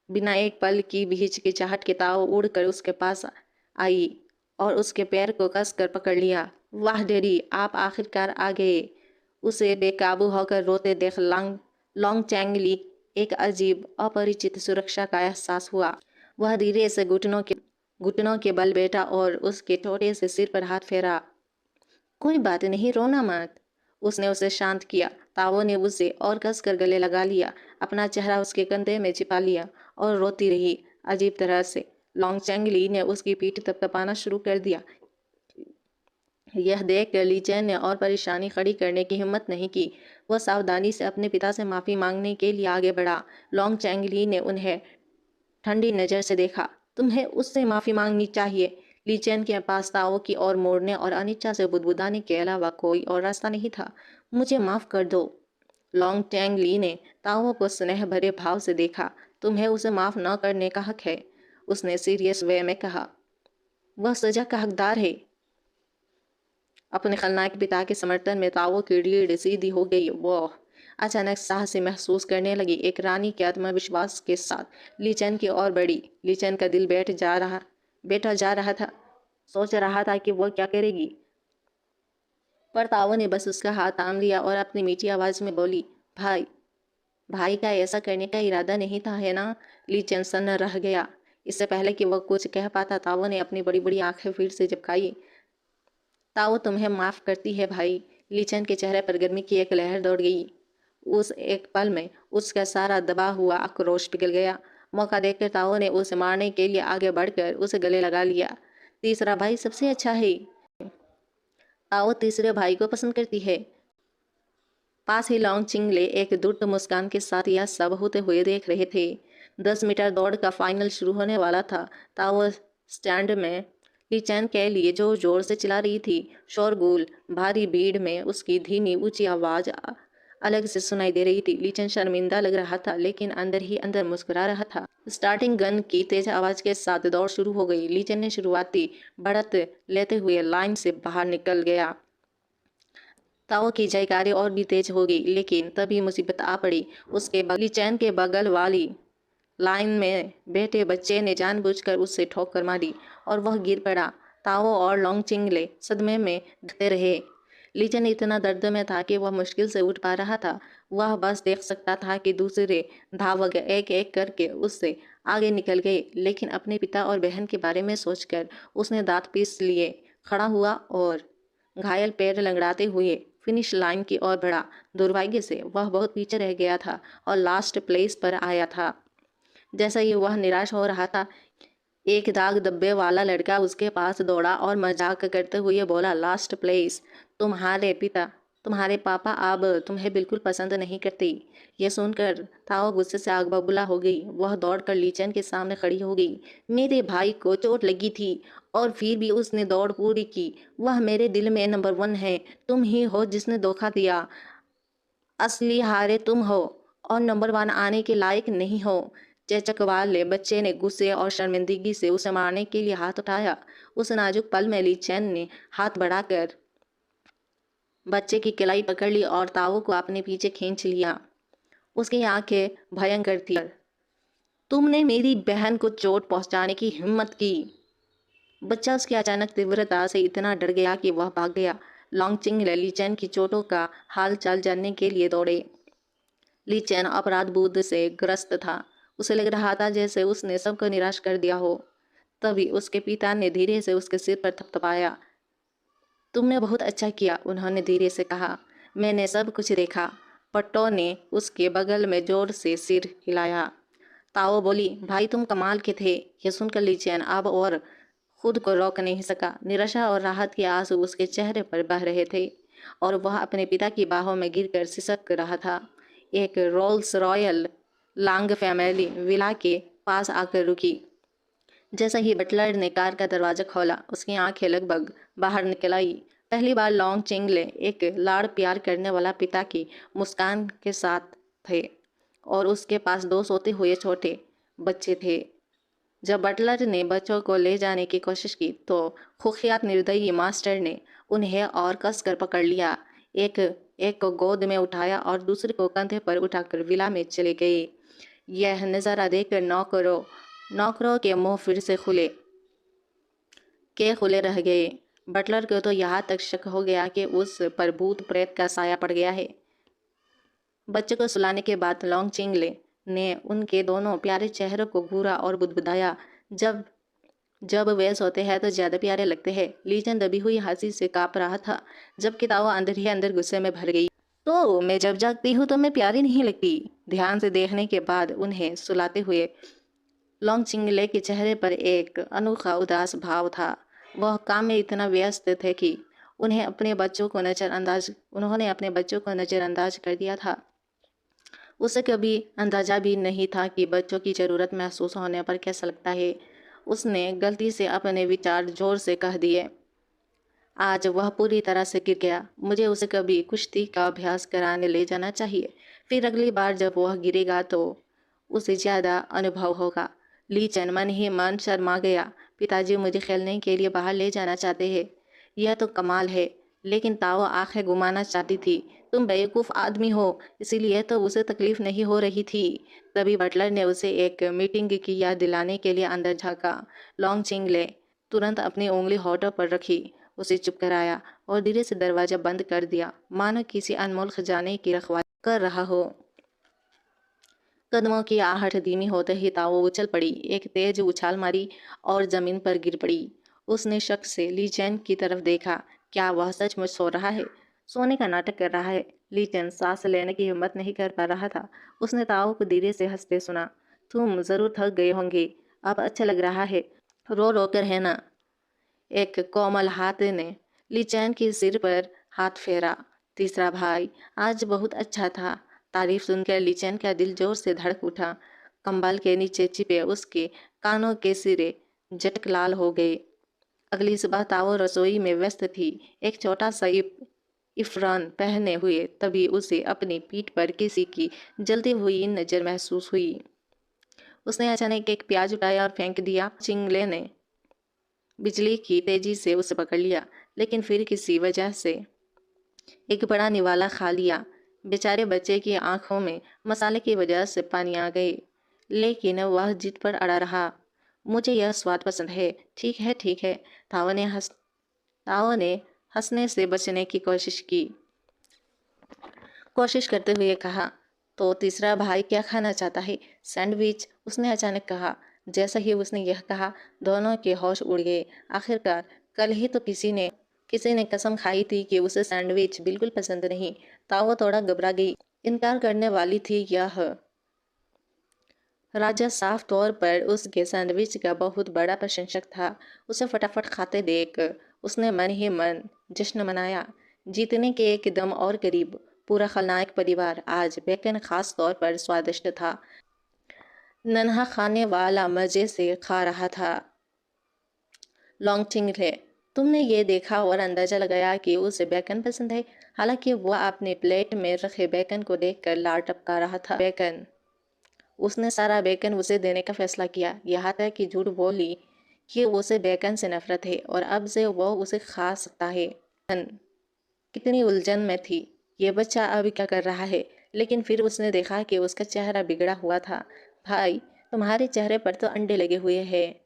S1: बिना एक पल की भी हिचकिचाहट के ताओ उड़कर उसके पास आई और उसके पैर को कसकर पकड़ लिया। वाह डैडी, आप आखिरकार आ गए। उसे बेकाबू होकर रोते देख लॉन्ग चैंगली एक अजीब अपरिचित सुरक्षा का एहसास हुआ। वह धीरे से घुटनों के बल बैठा और उसके छोटे से सिर पर हाथ फेरा। कोई बात नहीं, रोना मत, उसने उसे शांत किया। ताओ ने उसे और कसकर गले लगा लिया, अपना चेहरा उसके कंधे में छिपा लिया और रोती रही अजीब तरह से। लॉन्ग चैंगली ने उसकी पीठ थपथपाना शुरू कर दिया। यह देख कर ली चैन ने और परेशानी खड़ी करने की हिम्मत नहीं की। वह सावधानी से अपने पिता से माफ़ी मांगने के लिए आगे बढ़ा। लोंग चैंगली ने उन्हें ठंडी नज़र से देखा। तुम्हें उससे माफ़ी मांगनी चाहिए। ली चैन के पास ताओ की ओर मोड़ने और अनिच्छा से बुदबुदाने के अलावा कोई और रास्ता नहीं था। मुझे माफ़ कर दो। लोंग चैंगली ने ताओ को स्नेह भरे भाव से देखा। तुम्हें उसे माफ़ न करने का हक है, उसने सीरियस वे में कहा। वह सजा का हकदार है। अपने खलनायक पिता के समर्थन में ताओ की रीढ़ सीधी हो गई। वह अचानक साहसी महसूस करने लगी। एक रानी के आत्मविश्वास के साथ ली चैन की ओर बढ़ी। ली चैन का दिल बैठा जा रहा था। सोच रहा था कि वह क्या करेगी, पर ताओ ने बस उसका हाथ थाम लिया और अपनी मीठी आवाज में बोली, भाई भाई का ऐसा करने का इरादा नहीं था, है ना? ली चैन सन्न रह गया। इससे पहले कि वह कुछ कह पाता, ताओ ने अपनी बड़ी बड़ी आंखें फिर से झपकाई। ताओ तुम्हें माफ करती है भाई। ली चैन के चेहरे पर गर्मी की एक लहर दौड़ गई। उस एक पल में उसका सारा दबा हुआ आक्रोश पिघल गया। मौका देखकर ताओ ने उसे मारने के लिए आगे बढ़कर उसे गले लगा लिया। तीसरा भाई सबसे अच्छा है। ताओ तीसरे भाई को पसंद करती है। पास ही लॉन्ग चिंगले एक दुर्द मुस्कान के साथ यह सब होते हुए देख रहे थे। 10 मीटर दौड़ का फाइनल शुरू होने वाला था। ताओ स्टैंड में ली चैन के लिए जोर जोर से चिल्ला रही थी। शोरगुल भारी भीड़ में उसकी धीमी ऊंची आवाज अलग से सुनाई दे रही थी। ली चैन शर्मिंदा लग रहा था, लेकिन अंदर ही अंदर मुस्कुरा रहा था। स्टार्टिंग गन की तेज आवाज के साथ दौड़ शुरू हो गई। ली चैन ने शुरुआती बढ़त लेते हुए लाइन से बाहर निकल गया। ताओ की जयकारी और भी तेज हो गई, लेकिन तभी मुसीबत आ पड़ी। उसके ली चैन के बगल वाली लाइन में बैठे बच्चे ने जानबूझकर उससे ठोकर मारी और वह गिर पड़ा। ताओ और लोंग चिंगले सदमे में ढते रहे। ली चैन इतना दर्द में था कि वह मुश्किल से उठ पा रहा था। वह बस देख सकता था कि दूसरे धावक एक एक करके उससे आगे निकल गए, लेकिन अपने पिता और बहन के बारे में सोचकर उसने दांत पीस लिए, खड़ा हुआ और घायल पैर लंगड़ाते हुए फिनिश लाइन की ओर बढ़ा। दुर्भाग्य से वह बहुत पीछे रह गया था और लास्ट प्लेस पर आया था। जैसा ही वह निराश हो रहा था, एक दाग धब्बे वाला लड़का उसके पास दौड़ा और मजाक करते हुए बोला, लास्ट प्लेस? तुम्हारे पापा अब तुम्हें बिल्कुल पसंद नहीं करते। यह सुनकर ताओ गुस्से से आग बबूला हो गई। वह दौड़कर ली चैन के सामने खड़ी हो गई। मेरे भाई को चोट लगी थी और फिर भी उसने दौड़ पूरी की। वह मेरे दिल में नंबर 1 है। तुम ही हो जिसने धोखा दिया। असली हारे तुम हो और नंबर 1 आने के लायक नहीं हो। चेचक वाले बच्चे ने गुस्से और शर्मिंदगी से उसे मारने के लिए हाथ उठाया। उस नाजुक पल में ली चैन ने हाथ बढ़ाकर बच्चे की कलाई पकड़ ली और ताऊ को अपने पीछे खींच लिया। उसकी आंखें भयंकर थी। तुमने मेरी बहन को चोट पहुंचाने की हिम्मत की। बच्चा उसकी अचानक तीव्रता से इतना डर गया कि वह भाग गया। लॉन्गचिंग ली चैन की चोटों का हाल चाल जानने के लिए दौड़े। ली चैन अपराध बोध से ग्रस्त था। उसे लग रहा था जैसे उसने सबको निराश कर दिया हो। तभी उसके पिता ने धीरे से उसके सिर पर थपथपाया। तुमने बहुत अच्छा किया, उन्होंने धीरे से कहा। मैंने सब कुछ देखा। पट्टो ने उसके बगल में जोर से सिर हिलाया। ताओ बोली, भाई तुम कमाल के थे। यह सुनकर ली चैन अब और खुद को रोक नहीं सका। निराशा और राहत के आंसू उसके चेहरे पर बह रहे थे और वह अपने पिता की बाहों में गिरकर सिसक रहा था। एक रोल्स रॉयल लांग फैमिली विला के पास आकर रुकी। जैसा ही बटलर ने कार का दरवाजा खोला, उसकी आंखें लगभग बाहर निकल आई। पहली बार लॉन्ग चिंगले एक लाड़ प्यार करने वाला पिता की मुस्कान के साथ थे और उसके पास 2 सोते हुए छोटे बच्चे थे। जब बटलर ने बच्चों को ले जाने की कोशिश की तो खुफिया निर्दयी मास्टर ने उन्हें और कसकर पकड़ लिया। एक एक को गोद में उठाया और दूसरे को कंधे पर उठाकर विला में चले गए। यह नज़ारा देखकर नौकरों के मुंह फिर से खुले रह गए। बटलर को तो यहाँ तक शक हो गया कि उस पर भूत प्रेत का साया पड़ गया है। बच्चे को सुलाने के बाद लॉन्ग चिंगले ने उनके दोनों प्यारे चेहरों को घूरा और बुदबुदाया। जब जब वे सोते हैं तो ज्यादा प्यारे लगते हैं। ली चैन दबी हुई हंसी से कांप रहा था, जबकि ताओ अंदर ही अंदर गुस्से में भर गई। तो मैं जब जागती हूँ तो मैं प्यारी नहीं लगती। ध्यान से देखने के बाद उन्हें सुलाते हुए लॉन्ग चिंगले के चेहरे पर एक अनोखा उदास भाव था। वह काम में इतना व्यस्त थे कि उन्होंने अपने बच्चों को नज़रअंदाज कर दिया था। उसे कभी अंदाजा भी नहीं था कि बच्चों की ज़रूरत महसूस होने पर कैसा लगता है। उसने गलती से अपने विचार जोर से कह दिए। आज वह पूरी तरह से गिर गया। मुझे उसे कभी कुश्ती का अभ्यास कराने ले जाना चाहिए। फिर अगली बार जब वह गिरेगा तो उसे ज़्यादा अनुभव होगा। ली चैन मन ही मन शर्मा गया। पिताजी मुझे खेलने के लिए बाहर ले जाना चाहते हैं। यह तो कमाल है। लेकिन ताओ आंखें घुमाना चाहती थी। तुम बेवकूफ़ आदमी हो, इसीलिए तो उसे तकलीफ नहीं हो रही थी। तभी बटलर ने उसे एक मीटिंग की याद दिलाने के लिए अंदर झाँका। लॉन्ग चिंग ले तुरंत अपनी उंगली होठों पर रखी, उसे चुप कराया और धीरे से दरवाजा बंद कर दिया, मानो किसी अनमोल खजाने की रखवाली कर रहा हो। कदमों की आहट धीमी होते ही ताओ उछल पड़ी, एक तेज उछाल मारी और जमीन पर गिर पड़ी। उसने शक से ली चैन की तरफ देखा। क्या वह सचमुच सो रहा है? सोने का नाटक कर रहा है? ली चैन सांस लेने की हिम्मत नहीं कर पा रहा था। उसने ताओ को धीरे से हंसते सुना। तुम जरूर थक गए होंगे, अब अच्छा लग रहा है, रो रो कर है ना? एक कोमल हाथ ने ली चैन के सिर पर हाथ फेरा। तीसरा भाई, आज बहुत अच्छा था। तारीफ सुनकर ली चैन का दिल जोर से धड़क उठा। कंबल के नीचे छिपे उसके कानों के सिरे झटक लाल हो गए। अगली सुबह ताओ रसोई में व्यस्त थी, एक छोटा सा इफरान पहने हुए। तभी उसे अपनी पीठ पर किसी की जलती हुई नजर महसूस हुई। उसने अचानक एक प्याज उठाया और फेंक दिया। चिंगले ने बिजली की तेजी से उसे पकड़ लिया, लेकिन फिर किसी वजह से एक बड़ा निवाला खा लिया। बेचारे बच्चे की आंखों में मसाले की वजह से पानी आ गए, लेकिन वह जिद पर अड़ा रहा। मुझे यह स्वाद पसंद है। ठीक है ठीक है, ताओ ने हंसने से बचने की कोशिश करते हुए कहा। तो तीसरा भाई क्या खाना चाहता है? सैंडविच, उसने अचानक कहा। जैसा ही उसने यह कहा, दोनों के होश उड़ गए। आखिरकार कल ही तो किसी ने कसम खाई थी कि उसे सैंडविच बिल्कुल पसंद नहीं। ताओ थोड़ा घबरा गई। इनकार करने वाली थी यह राजा साफ तौर पर उसके सैंडविच का बहुत बड़ा प्रशंसक था। उसे फटाफट खाते देख उसने मन ही मन जश्न मनाया। जीतने के एक कदम और करीब। पूरा खलनायक परिवार आज बेकन खास तौर पर स्वादिष्ट था। नन्हा खाने वाला मजे से खा रहा था। लॉन्गचिंग थे। तुमने ये देखा और अंदाजा लगाया कि उसे बेकन पसंद है। हालांकि वह अपने प्लेट में रखे बेकन को देखकर लार टपका रहा था। बेकन, उसने सारा बेकन उसे देने का फैसला किया। यहाँ तक कि झूठ बोली कि उसे बेकन से नफरत है और अब से वो उसे खा सकता है। कितनी उलझन में थी। ये बच्चा अब क्या कर रहा है? लेकिन फिर उसने देखा कि उसका चेहरा बिगड़ा हुआ था। भाई, तुम्हारे चेहरे पर तो अंडे लगे हुए हैं,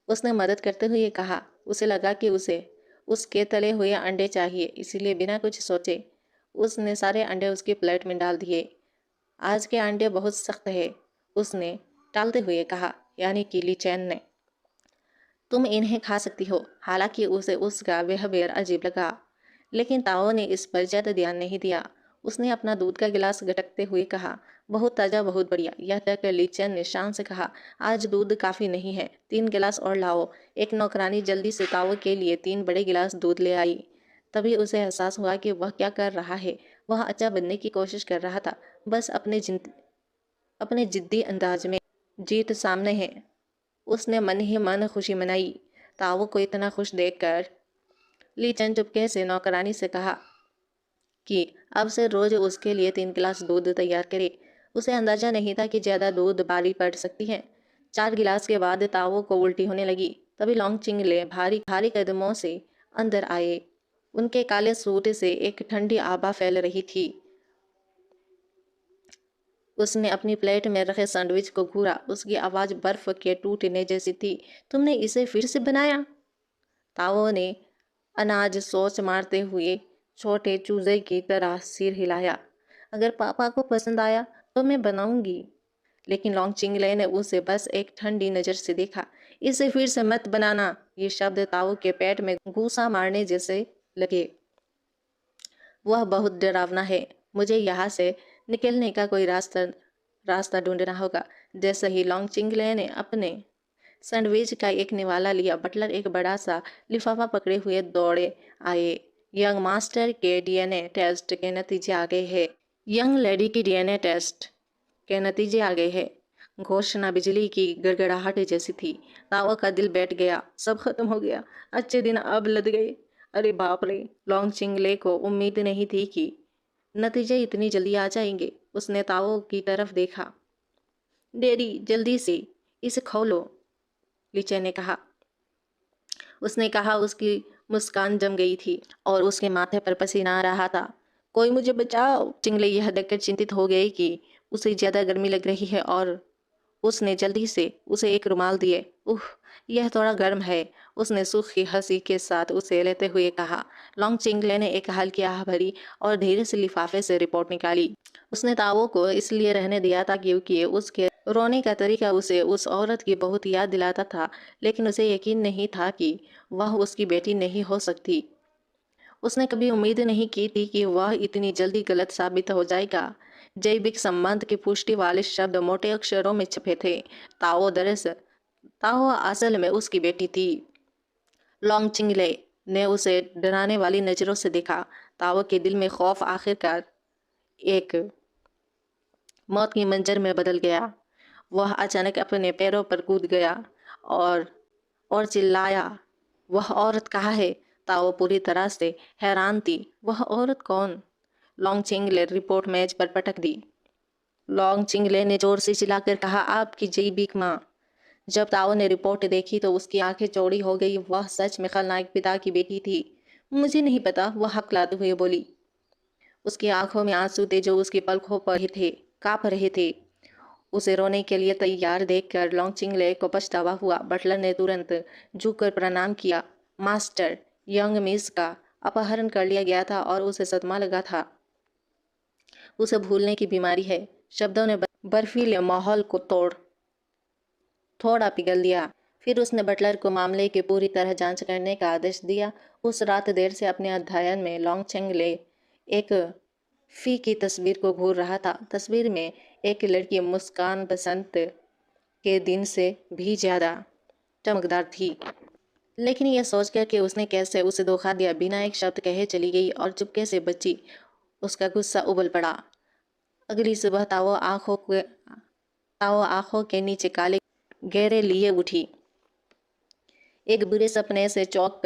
S1: उसने मदद करते हुए कहा। उसे लगा कि उसे उसके तले हुए अंडे चाहिए, इसीलिए बिना कुछ सोचे उसने सारे अंडे उसकी प्लेट में डाल दिए। आज के अंडे बहुत सख्त है, उसने टालते हुए कहा, यानी कि ली चैन ने। तुम इन्हें खा सकती हो। हालांकि उसे उसका व्यवहार अजीब लगा, लेकिन ताओ ने इस पर ज्यादा ध्यान नहीं दिया। उसने अपना दूध का गिलास गटकते हुए कहा, बहुत ताज़ा, बहुत बढ़िया। यह कहकर ली चैन ने शान से कहा, आज दूध काफ़ी नहीं है, 3 गिलास और लाओ। एक नौकरानी जल्दी से ताओ के लिए 3 बड़े गिलास दूध ले आई। तभी उसे एहसास हुआ कि वह क्या कर रहा है। वह अच्छा बनने की कोशिश कर रहा था, बस अपने जिद्दी अंदाज में। जीत सामने है, उसने मन ही मन खुशी मनाई। ताओ को इतना खुश देखकर ली चैन चुपके से नौकरानी से कहा कि अब से रोज उसके लिए 3 गिलास दूध तैयार करे। उसे अंदाजा नहीं था कि ज्यादा दूध भारी पड़ सकती है। 4 गिलास के बाद ताओ को उल्टी होने लगी। तभी लॉन्ग चिंगले भारी भारी कदमों से अंदर आए। उनके काले सूट से एक ठंडी आभा फैल रही थी। उसने अपनी प्लेट में रखे सैंडविच को घूरा। उसकी आवाज बर्फ के टूटने जैसी थी। तुमने इसे फिर से बनाया? ताओ ने अनाज सोच मारते हुए छोटे चूजे की तरह सिर हिलाया। अगर पापा को पसंद आया तो मैं बनाऊंगी। लेकिन लॉन्ग चिंगले ने उसे बस एक ठंडी नजर से देखा। इसे फिर से मत बनाना। ये शब्द ताऊ के पेट में घूसा मारने जैसे लगे। वह बहुत डरावना है। मुझे यहाँ से निकलने का कोई रास्ता ढूंढना होगा। जैसे ही लॉन्ग चिंगले ने अपने सैंडविच का एक निवाला लिया। बटलर एक बड़ा सा लिफाफा पकड़े हुए दौड़े आए। यंग मास्टर के डीएनए टेस्ट के नतीजे आ गए हैं। यंग लेडी की डीएनए टेस्ट के नतीजे आ गए हैं। घोषणा बिजली की गड़गड़ाहट जैसी थी। तावा का दिल बैठ गया। सब खत्म हो गया। अच्छे दिन अब लद गए। अरे बाप रे! लॉन्ग चिंगले को उम्मीद नहीं थी कि नतीजे इतनी जल्दी आ जाएंगे। उसने ताओ की तरफ देखा। डैडी, जल्दी से इसे खोलो, लीचे ने कहा। उसने कहा। उसकी मुस्कान जम गई थी और उसके माथे पर पसीना आ रहा था। कोई मुझे बचाओ! चिंगले यह देखकर चिंतित हो गए कि उसे ज्यादा गर्मी लग रही है और उसने जल्दी से उसे एक रुमाल दिए। उह, यह थोड़ा गर्म है, उसने सूखी हंसी के साथ उसे लेते हुए कहा। लॉन्ग चिंगले ने एक हल्की आह भरी और धीरे से लिफाफे से रिपोर्ट निकाली। उसने तावो को इसलिए रहने दिया था क्योंकि उसके रोने का तरीका उसे उस औरत की बहुत याद दिलाता था, लेकिन उसे यकीन नहीं था कि वह उसकी बेटी नहीं हो सकती। उसने कभी उम्मीद नहीं की थी कि वह इतनी जल्दी गलत साबित हो जाएगा। जैविक संबंध की पुष्टि वाले शब्द मोटे अक्षरों में छपे थे। ताओ असल में उसकी बेटी थी। लॉन्ग चिंगले ने उसे डराने वाली नजरों से देखा। ताओ के दिल में खौफ आखिरकार एक मौत की मंजर में बदल गया। वह अचानक अपने पैरों पर कूद गया और चिल्लाया, वह औरत कहाँ है? ताओ पूरी तरह से हैरान थी। वह औरत कौन? लॉन्ग चिंगले रिपोर्ट मेज पर पटक दी। लॉन्ग चिंगले ने जोर से चिल्लाकर कहा, आपकी जैविक माँ। जब ताओ ने रिपोर्ट देखी तो उसकी आंखें चौड़ी हो गई। वह सच में खलनायक पिता की बेटी थी। मुझे नहीं पता, वह हकलाते हुए बोली। उसकी आंखों में आंसू थे जो उसकी पलकों पर ही थे, कांप रहे थे। उसे रोने के लिए तैयार देखकर लॉन्ग चिंगले को पछतावा हुआ। बटलर ने तुरंत झुककर प्रणाम किया। मास्टर, यंग मिस का अपहरण कर लिया गया था और उसे सदमा लगा था। उसे भूलने की बीमारी है। शब्दों ने बर्फीले माहौल को थोड़ा पिघल दिया। फिर उसने बटलर को मामले की पूरी तरह जांच करने का आदेश दिया। उस रात देर से अपने अध्ययन में लॉन्ग चिंगले एक फी की तस्वीर को घूर रहा था। तस्वीर में एक लड़की मुस्कान बसंत के दिन से भी ज्यादा चमकदार थी। लेकिन यह सोचकर कि उसने कैसे उसे धोखा दिया, बिना एक शब्द कहे चली गई और चुपके से बची, उसका गुस्सा उबल पड़ा। अगली सुबह ताओ आंखों के नीचे काले गहरे लिए उठी। एक बुरे सपने से चौंक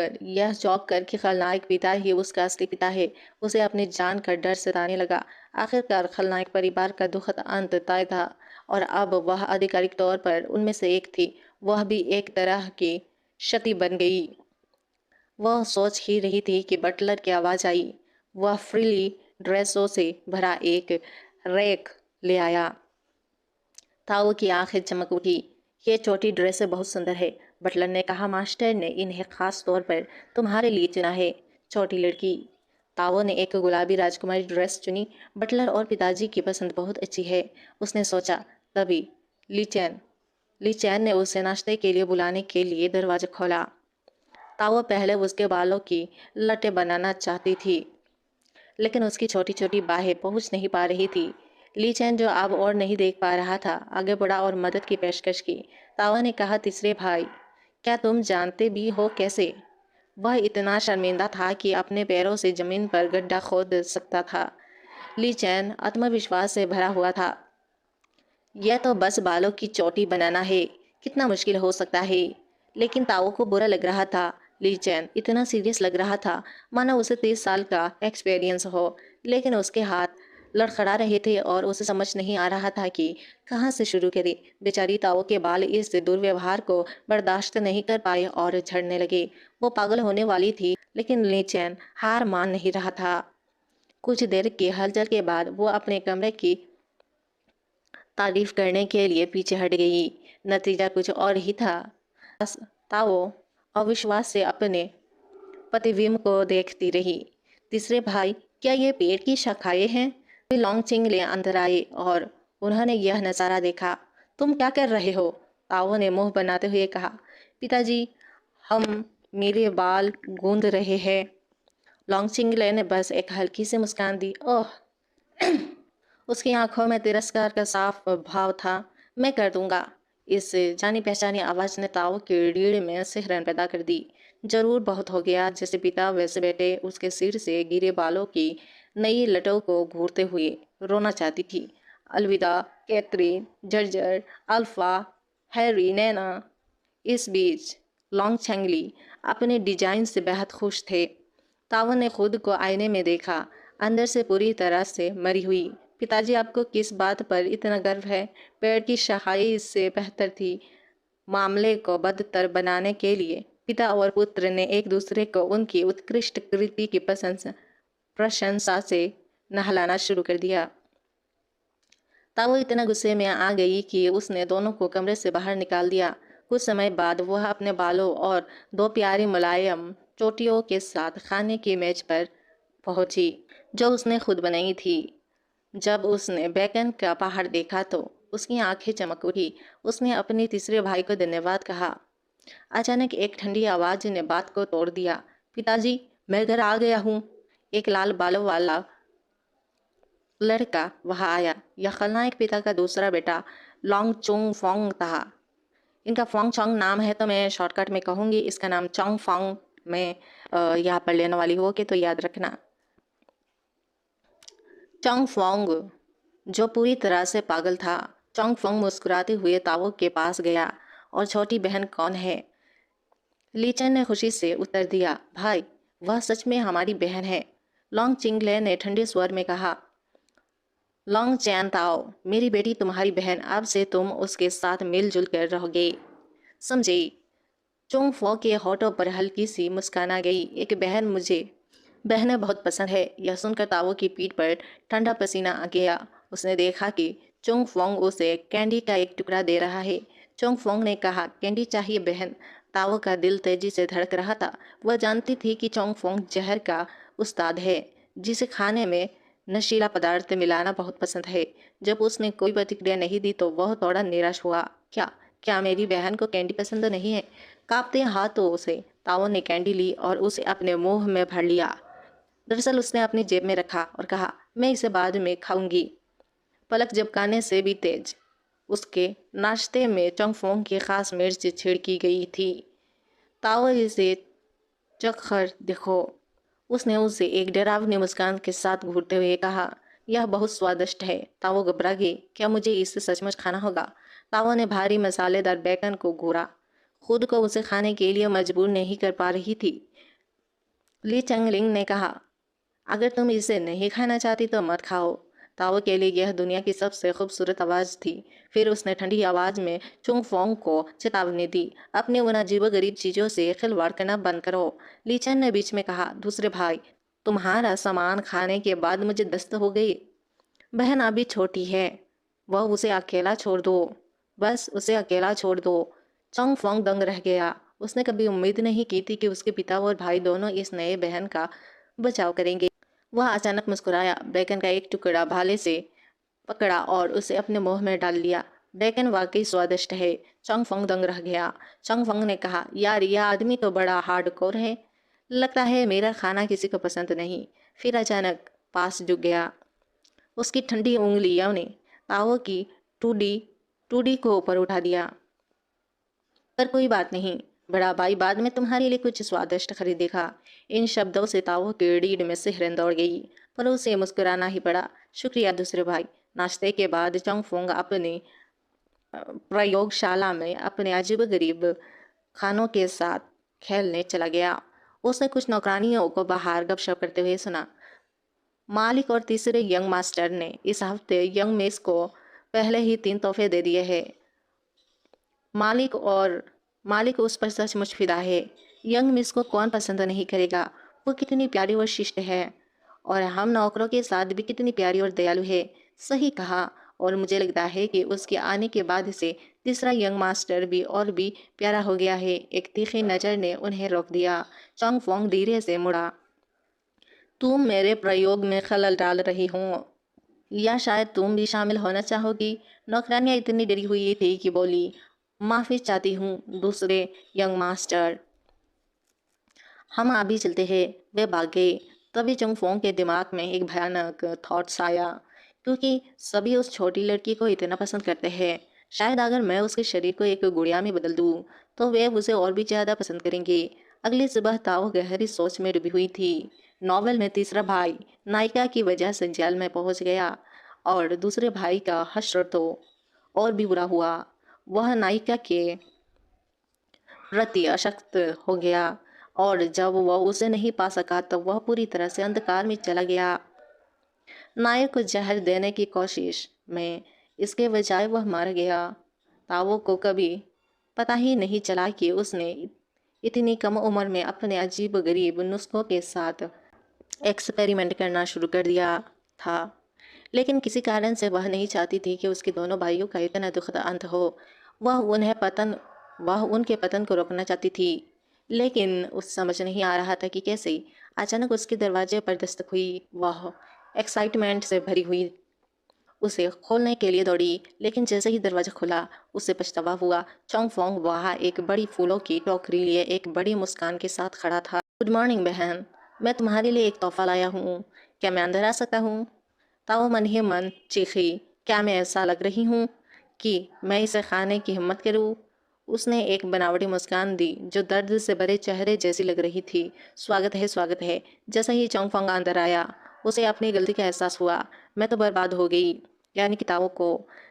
S1: कर कि खलनायक पिता ही उसका असली पिता है, उसे अपनी जान का डर सताने लगा। आखिरकार खलनायक परिवार का दुखद अंत तय था और अब वह आधिकारिक तौर पर उनमें से एक थी। वह भी एक तरह की क्षति बन गई। वह सोच ही रही थी कि बटलर की आवाज आई। वह फ्रिली ड्रेसों से भरा एक रैक ले आया। ताओ की आंखें चमक उठी। ये छोटी ड्रेसें बहुत सुंदर है, बटलर ने कहा। मास्टर ने इन्हें खास तौर पर तुम्हारे लिए चुना है, छोटी लड़की। ताओ ने एक गुलाबी राजकुमारी ड्रेस चुनी। बटलर और पिताजी की पसंद बहुत अच्छी है, उसने सोचा। तभी ली चैन ने उसे नाश्ते के लिए बुलाने के लिए दरवाजा खोला। ताओ पहले उसके बालों की लटें बनाना चाहती थी, लेकिन उसकी छोटी छोटी बाहें पहुंच नहीं पा रही थी। ली चैन, जो अब और नहीं देख पा रहा था, आगे बढ़ा और मदद की पेशकश की। तावा ने कहा, तीसरे भाई, क्या तुम जानते भी हो कैसे? वह इतना शर्मिंदा था कि अपने पैरों से जमीन पर गड्ढा खोद सकता था। ली चैन आत्मविश्वास से भरा हुआ था। यह तो बस बालों की चोटी बनाना है, कितना मुश्किल हो सकता है? लेकिन ताओ को बुरा लग रहा था। ली चैन इतना सीरियस लग रहा था मानो उसे 30 साल का एक्सपीरियंस हो, लेकिन उसके हाथ लड़खड़ा रहे थे और उसे समझ नहीं आ रहा था कि कहाँ से शुरू करे। बेचारी ताओ के बाल इस दुर्व्यवहार को बर्दाश्त नहीं कर पाए और झड़ने लगे। वो पागल होने वाली थी, लेकिन ली चैन हार मान नहीं रहा था। कुछ देर की हलचल के बाद वो अपने कमरे की तारीफ करने के लिए पीछे हट गई। नतीजा कुछ और ही था। ताओ अविश्वास से अपने प्रतिबिंब को देखती रही। तीसरे भाई, क्या ये पेड़ की शाखाएं हैं? वे लॉन्ग चिंगले अंदर आए और उन्होंने यह नजारा देखा। तुम क्या कर रहे हो? ताओ ने मुंह बनाते हुए कहा। पिताजी, हम मेरे बाल गूंद रहे हैं। लॉन्ग चिंगले ने बस एक हल्की सी मुस्कान दी। ओह! उसकी आंखों में तिरस्कार का साफ भाव था। मैं कर दूंगा। इस जानी पहचानी आवाज ने ताऊ की रीढ़ में सिहरन पैदा कर दी। जरूर बहुत हो गया, जैसे पिता वैसे बेटे उसके सिर से गिरे बालों की नई लटों को घूरते हुए रोना चाहती थी। अलविदा कैथरीन, जर्जर, अल्फा, हैरी, नैना। इस बीच लॉन्ग छंगली अपने डिजाइन से बेहद खुश थे। तावन ने खुद को आईने में देखा, अंदर से पूरी तरह से मरी हुई। पिताजी, आपको किस बात पर इतना गर्व है? पेड़ की सफाई इससे बेहतर थी। मामले को बदतर बनाने के लिए पिता और पुत्र ने एक दूसरे को उनकी उत्कृष्ट कृति की प्रशंसा प्रशंसा से नहलाना शुरू कर दिया। तब वो इतना गुस्से में आ गई कि उसने दोनों को कमरे से बाहर निकाल दिया। कुछ समय बाद वह अपने बालों और दो प्यारी मुलायम चोटियों के साथ खाने की मेज पर पहुंची, जो उसने खुद बनाई थी। जब उसने बेकन का पहाड़ देखा तो उसकी आंखें चमक उठी। उसने अपने तीसरे भाई को धन्यवाद कहा। अचानक एक ठंडी आवाज ने बात को तोड़ दिया। पिताजी, मैं घर आ गया हूँ। एक लाल बालों वाला लड़का वहां आया। यह खलनायक पिता का दूसरा बेटा लॉन्ग चोंग फोंग था। इनका फोंग चोंग नाम है, तो मैं शॉर्टकट में कहूंगी इसका नाम चोंग फोंग। मैं यहाँ पर लेने वाली हो के तो याद रखना। चोंग फोंग जो पूरी तरह से पागल था। चोंग फोंग मुस्कुराते हुए तावो के पास गया। और छोटी बहन कौन है? लीचन ने खुशी से उत्तर दिया, भाई, वह सच में हमारी बहन है। लॉन्ग चिंगले ने ठंडे स्वर में कहा। लॉन्ग चैन ताओ, मेरी बेटी तुम्हारी बहन, अब से तुम उसके साथ मिलजुल कर रहोगे, समझे? चोंग फो के होठों पर हल्की सी मुस्कान आ गई। एक बहन, मुझे बहनें बहुत पसंद है। यह सुनकर तावो की पीठ पर ठंडा पसीना आ गया। उसने देखा कि चोंग फोंग उसे कैंडी का एक टुकड़ा दे रहा है। चोंग फोंग ने कहा, कैंडी चाहिए बहन? तावो का दिल तेजी से धड़क रहा था। वह जानती थी कि चोंग फोंग जहर का उस्ताद है, जिसे खाने में नशीला पदार्थ मिलाना बहुत पसंद है। जब उसने कोई प्रतिक्रिया नहीं दी तो वह थोड़ा निराश हुआ। क्या क्या मेरी बहन को कैंडी पसंद नहीं है? कांपते हाथों से ताओ ने कैंडी ली और उसे अपने मुंह में भर लिया। दरअसल उसने अपनी जेब में रखा और कहा, मैं इसे बाद में खाऊंगी। पलक झपकाने से भी तेज उसके नाश्ते में चंगफोंग की खास मिर्च छिड़की गई थी। ताओ, इसे चखकर देखो। उसने उसे एक डरावनी मुस्कान के साथ घूरते हुए कहा, यह बहुत स्वादिष्ट है। ताओ घबरा गई, क्या मुझे इसे सचमुच खाना होगा? ताओ ने भारी मसालेदार बैगन को घूरा, खुद को उसे खाने के लिए मजबूर नहीं कर पा रही थी। ली चंगलिंग ने कहा, अगर तुम इसे नहीं खाना चाहती तो मत खाओ। ताओ के लिए यह दुनिया की सबसे खूबसूरत आवाज़ थी। फिर उसने ठंडी आवाज़ में चुंग फोंग को चेतावनी दी, अपने उन अजीबोगरीब चीज़ों से खिलवाड़ करना बंद करो। लीचन ने बीच में कहा, दूसरे भाई, तुम्हारा सामान खाने के बाद मुझे दस्त हो गई। बहन अभी छोटी है, वह उसे अकेला छोड़ दो, बस उसे अकेला छोड़ दो। चोंग फोंग दंग रह गया। उसने कभी उम्मीद नहीं की थी कि उसके पिता और भाई दोनों इस नए बहन का बचाव करेंगे। वह अचानक मुस्कुराया, बैगन का एक टुकड़ा भाले से पकड़ा और उसे अपने मुंह में डाल लिया। बैगन वाकई स्वादिष्ट है। चोंग फोंग दंग रह गया। चोंग फोंग ने कहा, यार, यह आदमी तो बड़ा हार्डकोर है। लगता है मेरा खाना किसी को पसंद नहीं। फिर अचानक पास झुक गया। उसकी ठंडी उंगलियों ने ताओ की टूडी टूडी को ऊपर उठा दिया। पर कोई बात नहीं, बड़ा भाई, बाद में तुम्हारे लिए कुछ स्वादिष्ट खरीदेगा। इन शब्दों से ताओ की रीढ़ में सिहरन दौड़ गई, पर उसे मुस्कुराना ही पड़ा। शुक्रिया दूसरे भाई। नाश्ते के बाद चोंगफोंग अपने प्रयोगशाला में अपने अजीबोगरीब खानों के साथ खेलने चला गया। उसने कुछ नौकरानियों को बाहर गपशप करते हुए सुना। मालिक और तीसरे यंग मास्टर ने इस हफ्ते यंग मिस को पहले ही 3 तोहफे दे दिए हैं। मालिक उस पर सचमुच फिदा है। यंग मिस को कौन पसंद नहीं करेगा? वो कितनी प्यारी और शिष्ट है, और हम नौकरों के साथ भी कितनी प्यारी और दयालु है। सही कहा। और मुझे लगता है कि उसके आने के बाद से तीसरा यंग मास्टर भी और भी प्यारा हो गया है। एक तीखी नज़र ने उन्हें रोक दिया। चोंग फोंग धीरे से मुड़ा। तुम मेरे प्रयोग में खलल डाल रही हो, या शायद तुम भी शामिल होना चाहोगी? नौकरानियां इतनी डरी हुई थी कि बोली, माफ़ी चाहती हूँ दूसरे यंग मास्टर, हम अभी चलते हैं। वे भाग गए। तभी चंगफोंग के दिमाग में एक भयानक थॉट्स आया, क्योंकि सभी उस छोटी लड़की को इतना पसंद करते हैं। शायद अगर मैं उसके शरीर को एक गुड़िया में बदल दूं, तो वे उसे और भी ज़्यादा पसंद करेंगे। अगली सुबह ताओ गहरी सोच में डूबी हुई थी। नॉवेल में तीसरा भाई नायिका की वजह से जेल में पहुंच गया और दूसरे भाई का हश्र तो और भी बुरा हुआ। वह नायिका के प्रति अशक्त हो गया और जब वह उसे नहीं पा सका तब वह पूरी तरह से अंधकार में चला गया। नायक को जहर देने की कोशिश में इसके बजाय वह मर गया। तावो को कभी पता ही नहीं चला कि उसने इतनी कम उम्र में अपने अजीब गरीब नुस्खों के साथ एक्सपेरिमेंट करना शुरू कर दिया था। लेकिन किसी कारण से वह नहीं चाहती थी कि उसके दोनों भाइयों का इतना दुखद अंत हो। वह उन्हें पतन वह उनके पतन को रोकना चाहती थी, लेकिन उस समझ नहीं आ रहा था कि कैसे। अचानक उसके दरवाजे पर दस्तक हुई। वह एक्साइटमेंट से भरी हुई उसे खोलने के लिए दौड़ी, लेकिन जैसे ही दरवाजा खुला उसे पछतावा हुआ। चोंग फोंग वहाँ एक बड़ी फूलों की टोकरी लिए एक बड़ी मुस्कान के साथ खड़ा था। गुड मॉर्निंग बहन, मैं तुम्हारे लिए एक तोहफा लाया हूँ, क्या मैं अंदर आ सकता हूँ? ताओ मन ही मन चीखी, क्या मैं ऐसा लग रही हूँ कि मैं इसे खाने की हिम्मत करूँ? उसने एक बनावटी मुस्कान दी जो दर्द से भरे चेहरे जैसी लग रही थी। स्वागत है, स्वागत है। जैसे ही चोंग फोंग अंदर आया उसे अपनी गलती का एहसास हुआ। मैं तो बर्बाद हो गई, यानी किताबों को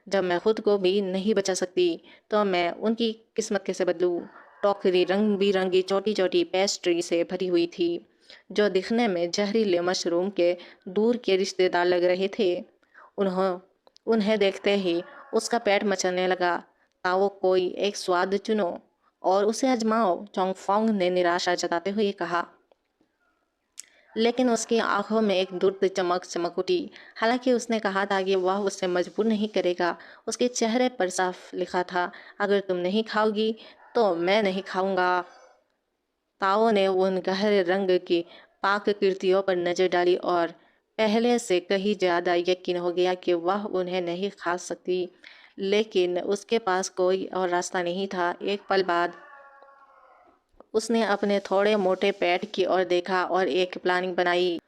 S1: जब मैं खुद को भी नहीं बचा सकती तो मैं उनकी किस्मत कैसे बदलूं। टोकरी रंग बिरंगी छोटी छोटी पेस्ट्री से भरी हुई थी जो दिखने में जहरीले मशरूम के दूर के रिश्तेदार लग रहे थे। उन्हों उन्हें देखते ही उसका पेट मचलने लगा। ताओ कोई एक स्वाद चुनो और उसे आजमाओ, चोंगफोंग ने निराशा जताते हुए कहा। लेकिन उसकी आंखों में एक दुर्द चमक चमक उठी। हालांकि उसने कहा था कि वह उसे मजबूर नहीं करेगा। उसके चेहरे पर साफ लिखा था, अगर तुम नहीं खाओगी तो मैं नहीं खाऊंगा। ताओ ने उन गहरे रंग की पाककृतियों पर नजर डाली और पहले से कहीं ज्यादा यकीन हो गया कि वह उन्हें नहीं खा सकती, लेकिन उसके पास कोई और रास्ता नहीं था। एक पल बाद उसने अपने थोड़े मोटे पेट की ओर देखा और एक प्लानिंग बनाई।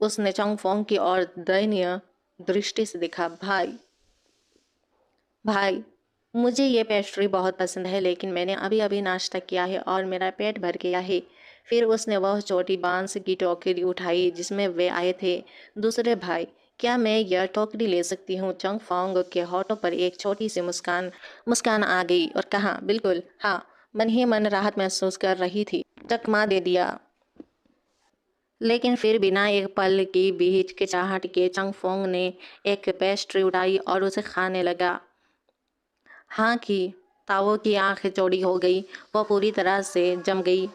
S1: उसने चोंगफोंग की ओर दयनीय दृष्टि से देखा। भाई भाई, मुझे ये पेस्ट्री बहुत पसंद है, लेकिन मैंने अभी अभी नाश्ता किया है और मेरा पेट भर गया है। फिर उसने वह छोटी बांस की टोकरी उठाई जिसमें वे आए थे। दूसरे भाई, क्या मैं यह टोकरी ले सकती हूँ? चोंगफोंग के होठों पर एक छोटी सी मुस्कान मुस्कान आ गई और कहा, बिल्कुल हाँ। मन ही मन राहत महसूस कर रही थी। चकमा दे दिया। लेकिन फिर बिना एक पल की भी हिचकिचाहट के चंगफोंग ने एक पेस्ट्री उठाई और उसे खाने लगा। हाँ की ताओ की आंखें चौड़ी हो गई। वह पूरी तरह से जम गई।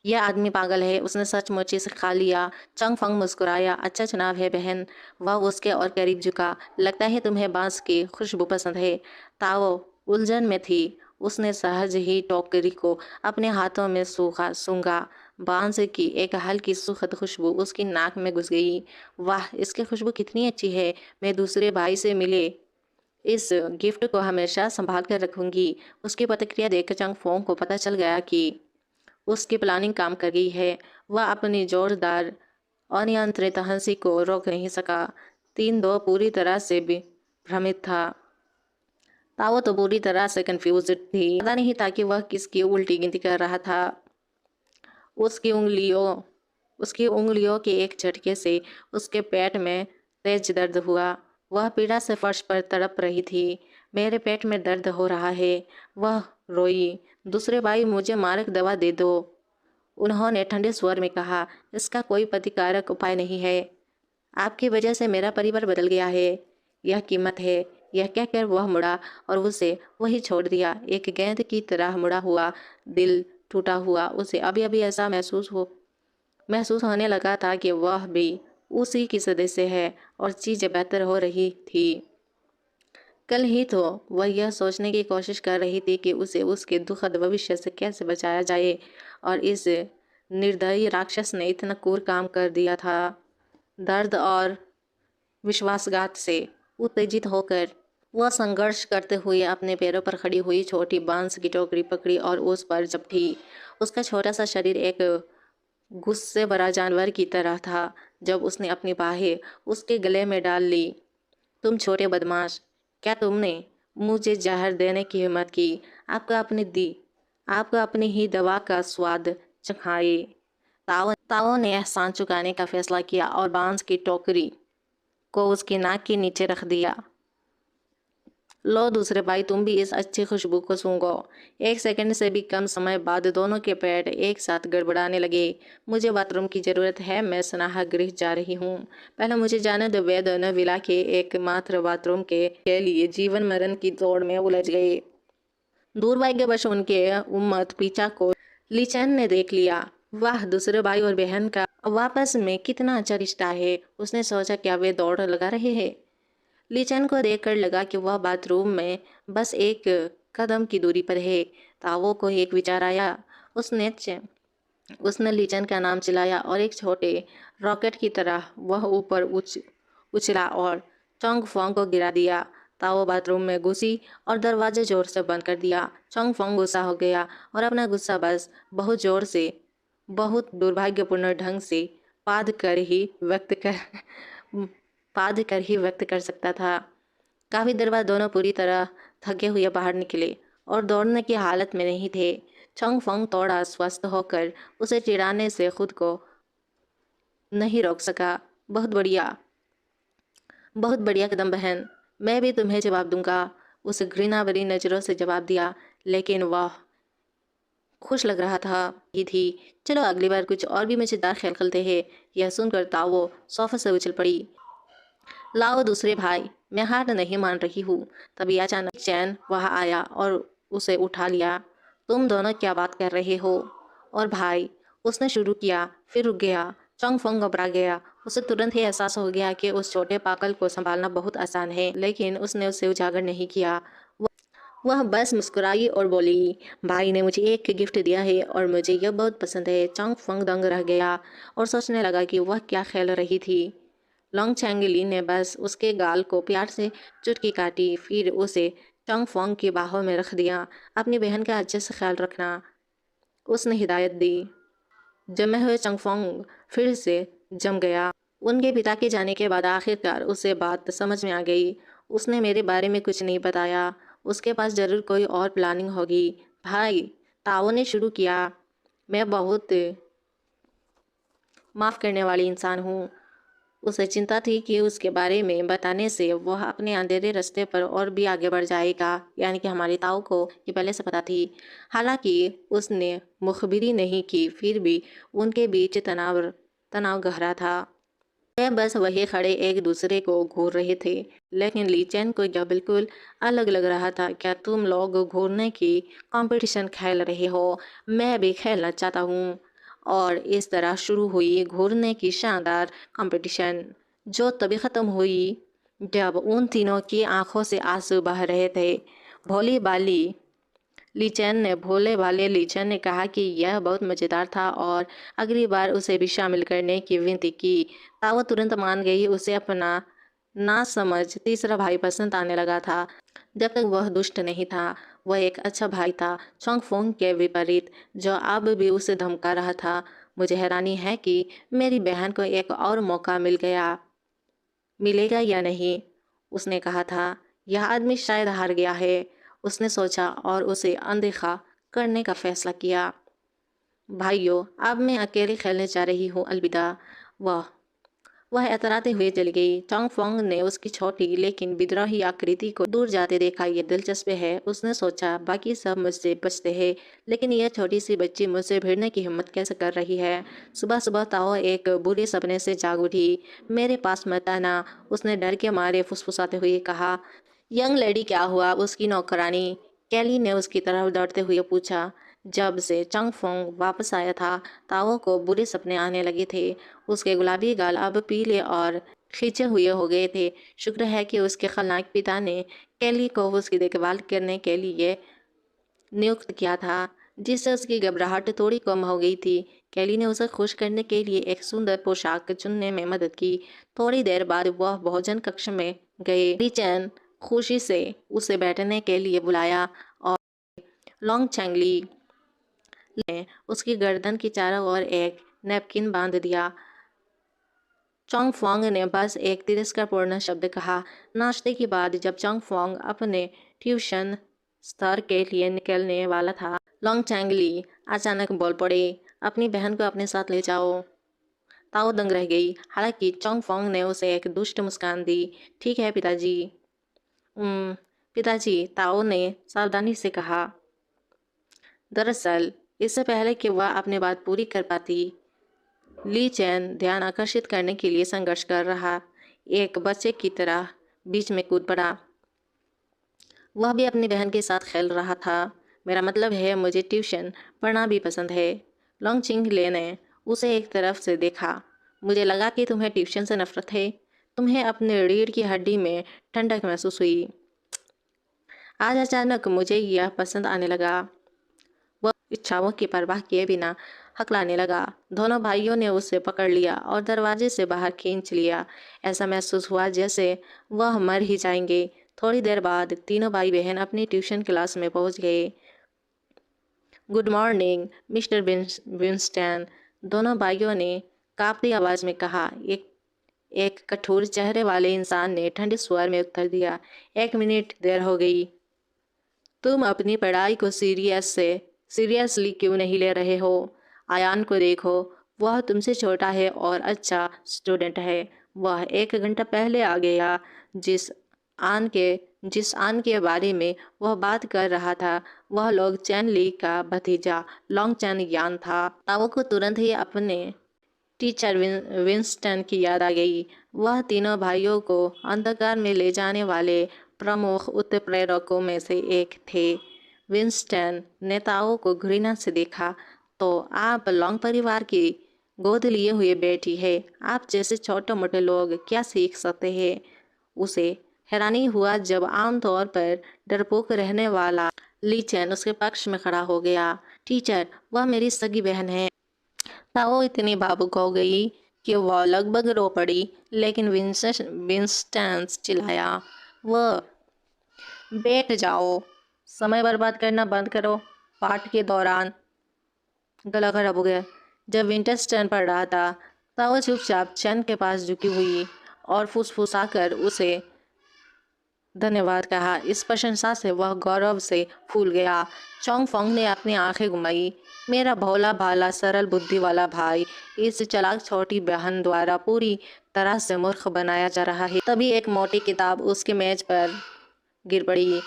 S1: यह आदमी पागल है, उसने सचमुच इसे खा लिया। चंगफंग मुस्कुराया। अच्छा चुनाव है बहन। वह उसके और करीब झुका। लगता है तुम्हें बांस की खुशबू पसंद है। ताओ उलझन में थी। उसने सहज ही टोकरी को अपने हाथों में सूंघा। बांस की एक हल्की सुखद खुशबू उसकी नाक में घुस गई। वाह, इसकी खुशबू कितनी अच्छी है। मैं दूसरे भाई से मिले इस गिफ्ट को हमेशा संभाल कर रखूंगी। उसकी प्रतिक्रिया देखकर चंगफोंग को पता चल गया कि उसकी प्लानिंग काम कर गई है। वह अपनी जोरदार अनियंत्रित हंसी को रोक नहीं सका। तीन दो पूरी तरह से भी भ्रमित था। ताओ तो पूरी तरह से कंफ्यूज थी। पता नहीं था कि वह किसकी उल्टी गिनती कर रहा था। उसकी उंगलियों उसकी उंगलियों के एक झटके से उसके पेट में तेज दर्द हुआ। वह पीड़ा से फर्श पर तड़प रही थी। मेरे पेट में दर्द हो रहा है, वह रोई। दूसरे भाई, मुझे मारक दवा दे दो, उन्होंने ठंडे स्वर में कहा। इसका कोई प्रतिकारक उपाय नहीं है। आपकी वजह से मेरा परिवार बदल गया है, यह कीमत है। यह कहकर वह मुड़ा और उसे वही छोड़ दिया। एक गेंद की तरह मुड़ा हुआ दिल टूटा हुआ उसे अभी अभी ऐसा महसूस होने लगा था कि वह भी उसी की सदस्य है और चीजें बेहतर हो रही थी। कल ही तो वह यह सोचने की कोशिश कर रही थी कि उसे उसके दुखद भविष्य से कैसे बचाया जाए, और इस निर्दयी राक्षस ने इतना क्रूर काम कर दिया था। दर्द और विश्वासघात से उत्तेजित होकर वह संघर्ष करते हुए अपने पैरों पर खड़ी हुई छोटी बांस की टोकरी पकड़ी और उस पर झपटी। उसका छोटा सा शरीर एक गुस्से भरा जानवर की तरह था। जब उसने अपनी बाहें उसके गले में डाल ली। तुम छोटे बदमाश, क्या तुमने मुझे जहर देने की हिम्मत की? आपको अपनी ही दवा का स्वाद चखाए। ताओ ने एहसान चुकाने का फैसला किया और बांस की टोकरी को उसकी नाक के नीचे रख दिया। लो दूसरे भाई, तुम भी इस अच्छी खुशबू को सूंघो। 1 सेकंड से भी कम समय बाद दोनों के पेट एक साथ गड़बड़ाने लगे। मुझे बाथरूम की जरूरत है, मैं स्नाहगृह जा रही हूँ। पहले मुझे जाने दो। वे दोनों विला के एकमात्र बाथरूम के लिए जीवन मरण की दौड़ में उलझ गए। दुर्भाग्यवश उनके उम्मत पीछा को लीचैन ने देख लिया। वाह, दूसरे भाई और बहन का वापस में कितना अच्छा रिश्ता है, उसने सोचा। क्या वे दौड़ लगा रहे हैं? लीचैन को देखकर लगा कि वह बाथरूम में बस एक कदम की दूरी पर है। तावो को एक विचार आया। उसने लीचैन का नाम चिल्लाया और एक छोटे रॉकेट की तरह वह ऊपर उछला और चोंग फोंग को गिरा दिया। ताओ बाथरूम में घुसी और दरवाजे जोर से बंद कर दिया। चोंग फोंग गुस्सा हो गया और अपना गुस्सा बस बहुत जोर से, बहुत दुर्भाग्यपूर्ण ढंग से पाद कर ही व्यक्त कर सकता था। काफी देर बाद दोनों पूरी तरह थके हुए बाहर निकले और दौड़ने की हालत में नहीं थे। चोंग फोंग थोड़ा स्वस्थ होकर उसे चिढ़ाने से खुद को नहीं रोक सका। बहुत बढ़िया कदम बहन, मैं भी तुम्हें जवाब दूंगा, उसे घृणा भरी नजरों से जवाब दिया। लेकिन वह खुश लग रहा था ही थी। चलो अगली बार कुछ और भी मजेदार खेल खेलते हैं। यह सुनकर ताओ सोफे से उछल पड़ी। लाओ दूसरे भाई, मैं हार नहीं मान रही हूँ। तभी अचानक चैन वहां आया और उसे उठा लिया। तुम दोनों क्या बात कर रहे हो? और भाई, उसने शुरू किया, फिर रुक गया। चोंग फोंग घबरा गया। उसे तुरंत ही एहसास हो गया कि उस छोटे पागल को संभालना बहुत आसान है, लेकिन उसने उसे उजागर नहीं किया। वह बस मुस्कुराई और बोली, भाई ने मुझे एक गिफ्ट दिया है और मुझे यह बहुत पसंद है। चोंग फोंग दंग रह गया और सोचने लगा कि वह क्या खेल रही थी। लोंग चैंगली ने बस उसके गाल को प्यार से चुटकी काटी, फिर उसे चोंग फोंग की बाहों में रख दिया। अपनी बहन का अच्छे से ख्याल रखना, उसने हिदायत दी। जमे हुए चोंग फोंग फिर से जम गया। उनके पिता के जाने के बाद आखिरकार उसे बात समझ में आ गई। उसने मेरे बारे में कुछ नहीं बताया। उसके पास जरूर कोई और प्लानिंग होगी। भाई, ताओ ने शुरू किया, मैं बहुत माफ़ करने वाली इंसान हूँ। उसे चिंता थी कि उसके बारे में बताने से वह अपने अंधेरे रास्ते पर और भी आगे बढ़ जाएगा। यानी कि हमारी ताऊ को ये पहले से पता थी। हालांकि उसने मुखबिरी नहीं की, फिर भी उनके बीच तनाव गहरा था। वे बस वही खड़े एक दूसरे को घूर रहे थे, लेकिन लीचेन को यह बिल्कुल अलग लग रहा था। क्या तुम लोग घूरने की कंपटीशन खेल रहे हो? मैं भी खेलना चाहता हूँ। और इस तरह शुरू हुई घूरने की शानदार कंपटीशन, जो तभी ख़त्म हुई जब उन तीनों की आंखों से आंसू बह रहे थे। भोली बाली भोले भाले लीचन ने कहा कि यह बहुत मज़ेदार था और अगली बार उसे भी शामिल करने की विनती की। ताओ तुरंत मान गई। उसे अपना ना समझ तीसरा भाई पसंद आने लगा था। जब तक वह दुष्ट नहीं था, वह एक अच्छा भाई था, चोंग फोंग के विपरीत, जो अब भी उसे धमका रहा था। मुझे हैरानी है कि मेरी बहन को एक और मौका मिलेगा या नहीं, उसने कहा था। यह आदमी शायद हार गया है, उसने सोचा और उसे अनदेखा करने का फैसला किया। भाइयों, अब मैं अकेले खेलने जा रही हूँ, अलविदा। वह वह एतराते हुए चली गई। चोंग फोंग ने उसकी छोटी लेकिन विद्रोही आकृति को दूर जाते देखा। ये दिलचस्प है, उसने सोचा। बाकी सब मुझसे बचते हैं, लेकिन यह छोटी सी बच्ची मुझसे भिड़ने की हिम्मत कैसे कर रही है? सुबह सुबह ताओ एक बुरे सपने से जाग उठी। मेरे पास मत आना, उसने डर के मारे फुसफुसाते हुए कहा। यंग लेडी, क्या हुआ? उसकी नौकरानी कैली ने उसकी तरफ दौड़ते हुए पूछा। जब से चंग फोंग वापस आया था, ताओ को बुरे सपने आने लगे थे। उसके गुलाबी गाल अब पीले और खींचे हुए हो गए थे। शुक्र है कि उसके खलनायक पिता ने कैली को उसकी देखभाल करने के लिए नियुक्त किया था, जिससे उसकी घबराहट थोड़ी कम हो गई थी। कैली ने उसे खुश करने के लिए एक सुंदर पोशाक चुनने में मदद की। थोड़ी देर बाद वह भोजन कक्ष में गए। लीचैन खुशी से उसे बैठने के लिए बुलाया और लोंग चैंगली ने उसकी गर्दन की चारों ओर एक नैपकिन बांध दिया। चोंग फोंग ने बस एक तिरस्कारपूर्ण शब्द कहा। नाश्ते के बाद जब चोंग फोंग अपने ट्यूशन स्तर के लिए निकलने वाला था, लोंग चैंगली अचानक बोल पड़े, अपनी बहन को अपने साथ ले जाओ। ताओ दंग रह गई। हालांकि चोंग फोंग ने उसे एक दुष्ट मुस्कान दी। ठीक है पिताजी। पिताजी, ताओ ने सावधानी से कहा। दरअसल इससे पहले कि वह अपनी बात पूरी कर पाती, ली चैन ध्यान आकर्षित करने के लिए संघर्ष कर रहा एक बच्चे की तरह बीच में कूद पड़ा। वह भी अपनी बहन के साथ खेल रहा था। मेरा मतलब है, मुझे ट्यूशन पढ़ना भी पसंद है। लोंग चिंगले ने उसे एक तरफ से देखा। मुझे लगा कि तुम्हें ट्यूशन से नफरत है। तुम्हें अपने रीढ़ की हड्डी में ठंडक महसूस हुई। आज अचानक मुझे यह पसंद आने लगा। वह इच्छाओं की परवाह किए बिना हकलाने लगा। दोनों भाइयों ने उसे पकड़ लिया और दरवाजे से बाहर खींच लिया। ऐसा महसूस हुआ जैसे वह मर ही जाएंगे। थोड़ी देर बाद तीनों भाई बहन अपनी ट्यूशन क्लास में पहुंच गए। गुड मॉर्निंग मिस्टर विंस्टन, दोनों भाइयों ने कांपती आवाज में कहा। एक कठोर चेहरे वाले इंसान ने ठंडे स्वर में उत्तर दिया, 1 मिनट देर हो गई। तुम अपनी पढ़ाई को सीरियसली क्यों नहीं ले रहे हो? आयान को देखो, वह तुमसे छोटा है और अच्छा स्टूडेंट है। वह 1 घंटा पहले आ गया। जिस आन के बारे में वह बात कर रहा था, वह लोग चैन ली का भतीजा लोंग चैन यान था। ताओ को तुरंत ही अपने टीचर विंस्टन की याद आ गई। वह तीनों भाइयों को अंधकार में ले जाने वाले प्रमुख उत्प्रेरकों में से एक थे। विंस्टन ने ताओ को घृणा से देखा। तो आप लोंग परिवार की गोद लिए हुए बेटी है। आप जैसे छोटे मोटे लोग क्या सीख सकते हैं? उसे हैरानी हुआ जब आमतौर पर डरपोक रहने वाला ली चैन उसके पक्ष में खड़ा हो गया। टीचर, वह मेरी सगी बहन है। ताओ इतनी भावुक हो गई कि वह लगभग रो पड़ी, लेकिन विंस्टन चिल्लाया, वह बैठ जाओ, समय बर्बाद करना बंद करो। पाठ के दौरान गला खराब हो गया। जब विंटरस्टन पढ़ रहा था, ताओ चुपचाप चैन के पास झुकी हुई और फुसफुसाकर उसे धन्यवाद कहा। इस प्रशंसा से वह गौरव से फूल गया। चोंग फोंग ने अपनी आंखें घुमाई। मेरा भोला भाला सरल बुद्धि वाला भाई इस चालाक छोटी बहन द्वारा पूरी तरह से मूर्ख बनाया जा रहा है। तभी एक मोटी किताब उसके मेज पर गिर पड़ी।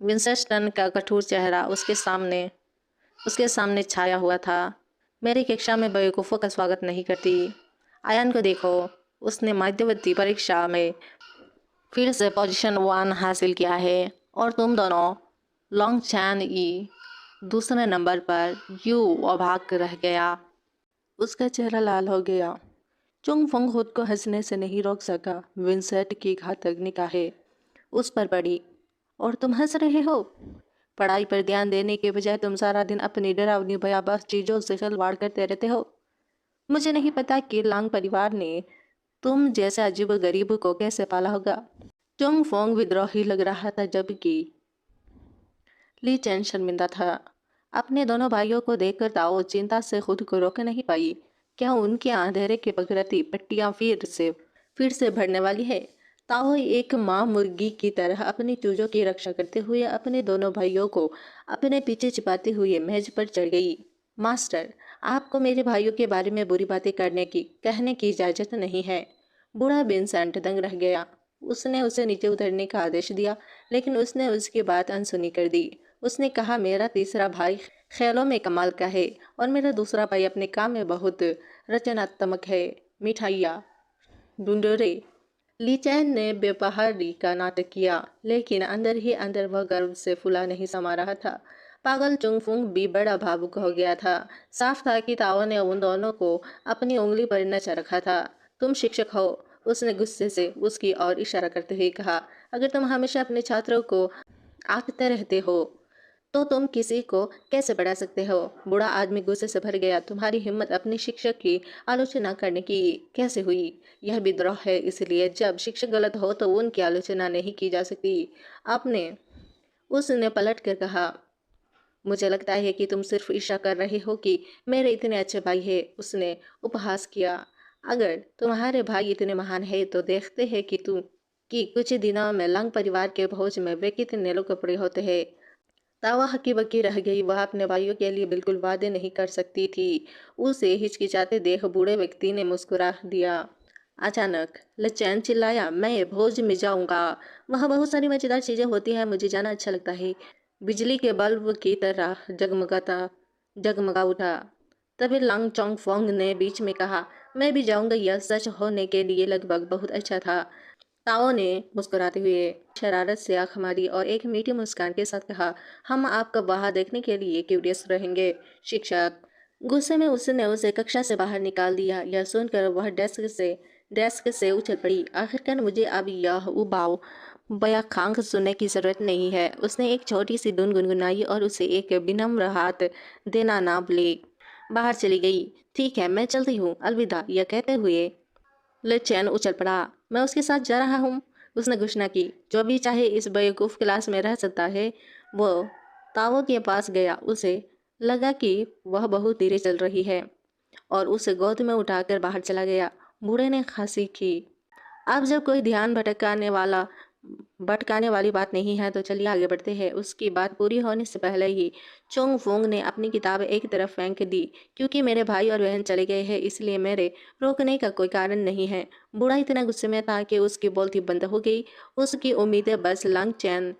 S1: विंस्टन का कठोर चेहरा उसके सामने छाया हुआ था। मेरी कक्षा में बेवकूफ़ों का स्वागत नहीं करती। आयन को देखो, उसने मध्यवर्ती परीक्षा में फिर से पोजीशन 1 हासिल किया है और तुम दोनों लोंग चैन ई दूसरे नंबर पर। यू अभाग रह गया। उसका चेहरा लाल हो गया। चोंग फोंग खुद को हंसने से नहीं रोक सका। विंसेंट की घातक निगाहें उस पर पड़ी। और तुम हंस रहे हो? पढ़ाई पर ध्यान देने के बजाय तुम सारा दिन अपनी डरावनी भयावह चीजों से खिलवाड़ करते रहते हो। मुझे नहीं पता कि लांग परिवार ने तुम जैसे अजीब गरीब को कैसे पाला होगा। चोंग फोंग विद्रोही लग रहा था, जबकि ली चैन शर्मिंदा था। अपने दोनों भाइयों को देखकर ताओ चिंता से खुद को रोक नहीं पाई। क्या उनके अंधेरे की बगरती पट्टियां फिर से भरने वाली है? ताओ एक माँ मुर्गी की तरह अपनी चूजों की रक्षा करते हुए अपने दोनों भाइयों को अपने पीछे छिपाते हुए मेज पर चढ़ गई। मास्टर, आपको मेरे भाइयों के बारे में बुरी बातें कहने की इजाजत नहीं है। बूढ़ा विंसेंट दंग रह गया। उसने उसे नीचे उतरने का आदेश दिया, लेकिन उसने उसकी बात अनसुनी कर दी। उसने कहा, मेरा तीसरा भाई खेलों में कमाल का है और मेरा दूसरा भाई अपने काम में बहुत रचनात्मक है। मिठाइयाँ ढूंढो। ली चैन ने बेपहारी का नाटक किया, लेकिन अंदर ही अंदर वह गर्व से फूला नहीं समा रहा था। पागल चुंग फुंग भी बड़ा भावुक हो गया था। साफ था कि ताओ ने उन दोनों को अपनी उंगली पर नचा रखा था। तुम शिक्षक हो, उसने गुस्से से उसकी ओर इशारा करते हुए कहा। अगर तुम हमेशा अपने छात्रों को आंकते रहते हो तो तुम किसी को कैसे पढ़ा सकते हो? बूढ़ा आदमी गुस्से से भर गया। तुम्हारी हिम्मत अपने शिक्षक की आलोचना करने की कैसे हुई? यह विद्रोह है, इसलिए जब शिक्षक गलत हो तो उनकी आलोचना नहीं की जा सकती। उसने पलट कर कहा, मुझे लगता है कि तुम सिर्फ ईर्ष्या कर रहे हो कि मेरे इतने अच्छे भाई है। उसने उपहास किया। अगर तुम्हारे भाई इतने महान है तो देखते हैं कि कुछ दिनों में लंग परिवार के भोज में वे कितने लोग कपड़े होते हैं। तावा हक्की बक्की रह गई। वह अपने भाइयों के लिए बिल्कुल वादे नहीं कर सकती थी। उसे हिचकिचाते देख बूढ़े व्यक्ति ने मुस्कुरा दिया। अचानक लचैन चिल्लाया, मैं भोज में जाऊंगा। वहाँ बहुत सारी मजेदार चीजें होती हैं, मुझे जाना अच्छा लगता है। बिजली के बल्ब की तरह जगमगा उठा। तभी लंग चोंग फोंग ने बीच में कहा, मैं भी जाऊंगा। यह सच होने के लिए लगभग बहुत अच्छा था। ताओ ने मुस्कुराते हुए शरारत से आंख मारी और एक मीठी मुस्कान के साथ कहा, हम आपका वहां देखने के लिए क्यूरियस रहेंगे। शिक्षक गुस्से में उसने उसे कक्षा से बाहर निकाल दिया। यह सुनकर वह डेस्क से उछल पड़ी। आखिरकार मुझे अब यह उबाऊ बयाखांग सुनने की जरूरत नहीं है। उसने एक छोटी सी धुन गुनगुनाई और उसे एक विनम्र हाथ देना ना भूली। बाहर चली गई। ठीक है, मैं चलती हूँ, अलविदा। यह कहते हुए ले चैन उछल पड़ा। मैं उसके साथ जा रहा हूँ, उसने घोषणा की। जो भी चाहे इस बेवकूफ़ क्लास में रह सकता है। वो तावो के पास गया। उसे लगा कि वह बहुत धीरे चल रही है और उसे गोद में उठाकर बाहर चला गया। बूढ़े ने खांसी की। अब जब कोई ध्यान भटकाने वाली बात नहीं है तो चलिए आगे बढ़ते हैं। उसकी बात पूरी होने से पहले ही चोंग फोंग ने अपनी किताब एक तरफ फेंक दी। क्योंकि मेरे भाई और बहन चले गए हैं इसलिए मेरे रोकने का कोई कारण नहीं है। बूढ़ा इतना गुस्से में था कि उसकी बोलती बंद हो गई। उसकी उम्मीदें बस लंग चैन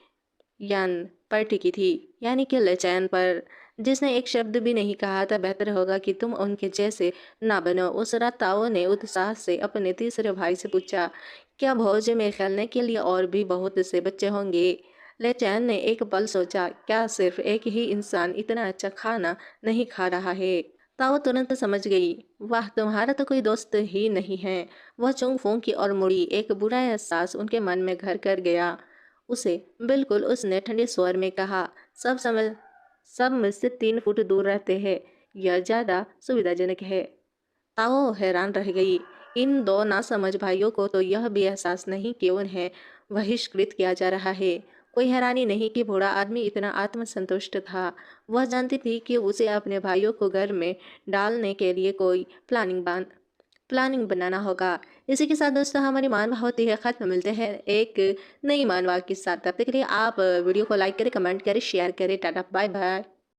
S1: यान पर टिकी थी, यानी कि लेचैन पर, जिसने एक शब्द भी नहीं कहा था। बेहतर होगा कि तुम उनके जैसे ना बनो। उस रात ताओ ने उत्साह से अपने तीसरे भाई से पूछा, क्या भोज में खेलने के लिए और भी बहुत से बच्चे होंगे? लेचैन ने एक पल सोचा, क्या सिर्फ एक ही इंसान इतना अच्छा खाना नहीं खा रहा है? ताओ तुरंत समझ गई। वाह, तुम्हारा तो कोई दोस्त ही नहीं है। वह चुंग फुंग की और मुड़ी। एक बुरा एहसास उनके मन में घर कर गया। उसे बिल्कुल, उसने ठंडे स्वर में कहा, सब मुझसे 3 फुट दूर रहते हैं। यह ज्यादा सुविधाजनक है। ताओ हैरान रह गई। इन दो नासमझ भाइयों को तो यह भी एहसास नहीं कि उन्हें बहिष्कृत किया जा रहा है। कोई हैरानी नहीं कि बूढ़ा आदमी इतना आत्मसंतुष्ट था। वह जानती थी कि उसे अपने भाइयों को घर में डालने के लिए कोई प्लानिंग बनाना होगा। इसी के साथ दोस्तों हमारी मानवा होती है खत्म। मिलते हैं एक नई मानवा के साथ। तब तक के लिए आप वीडियो को लाइक करें, कमेंट करें, शेयर करें। Tata bye bye.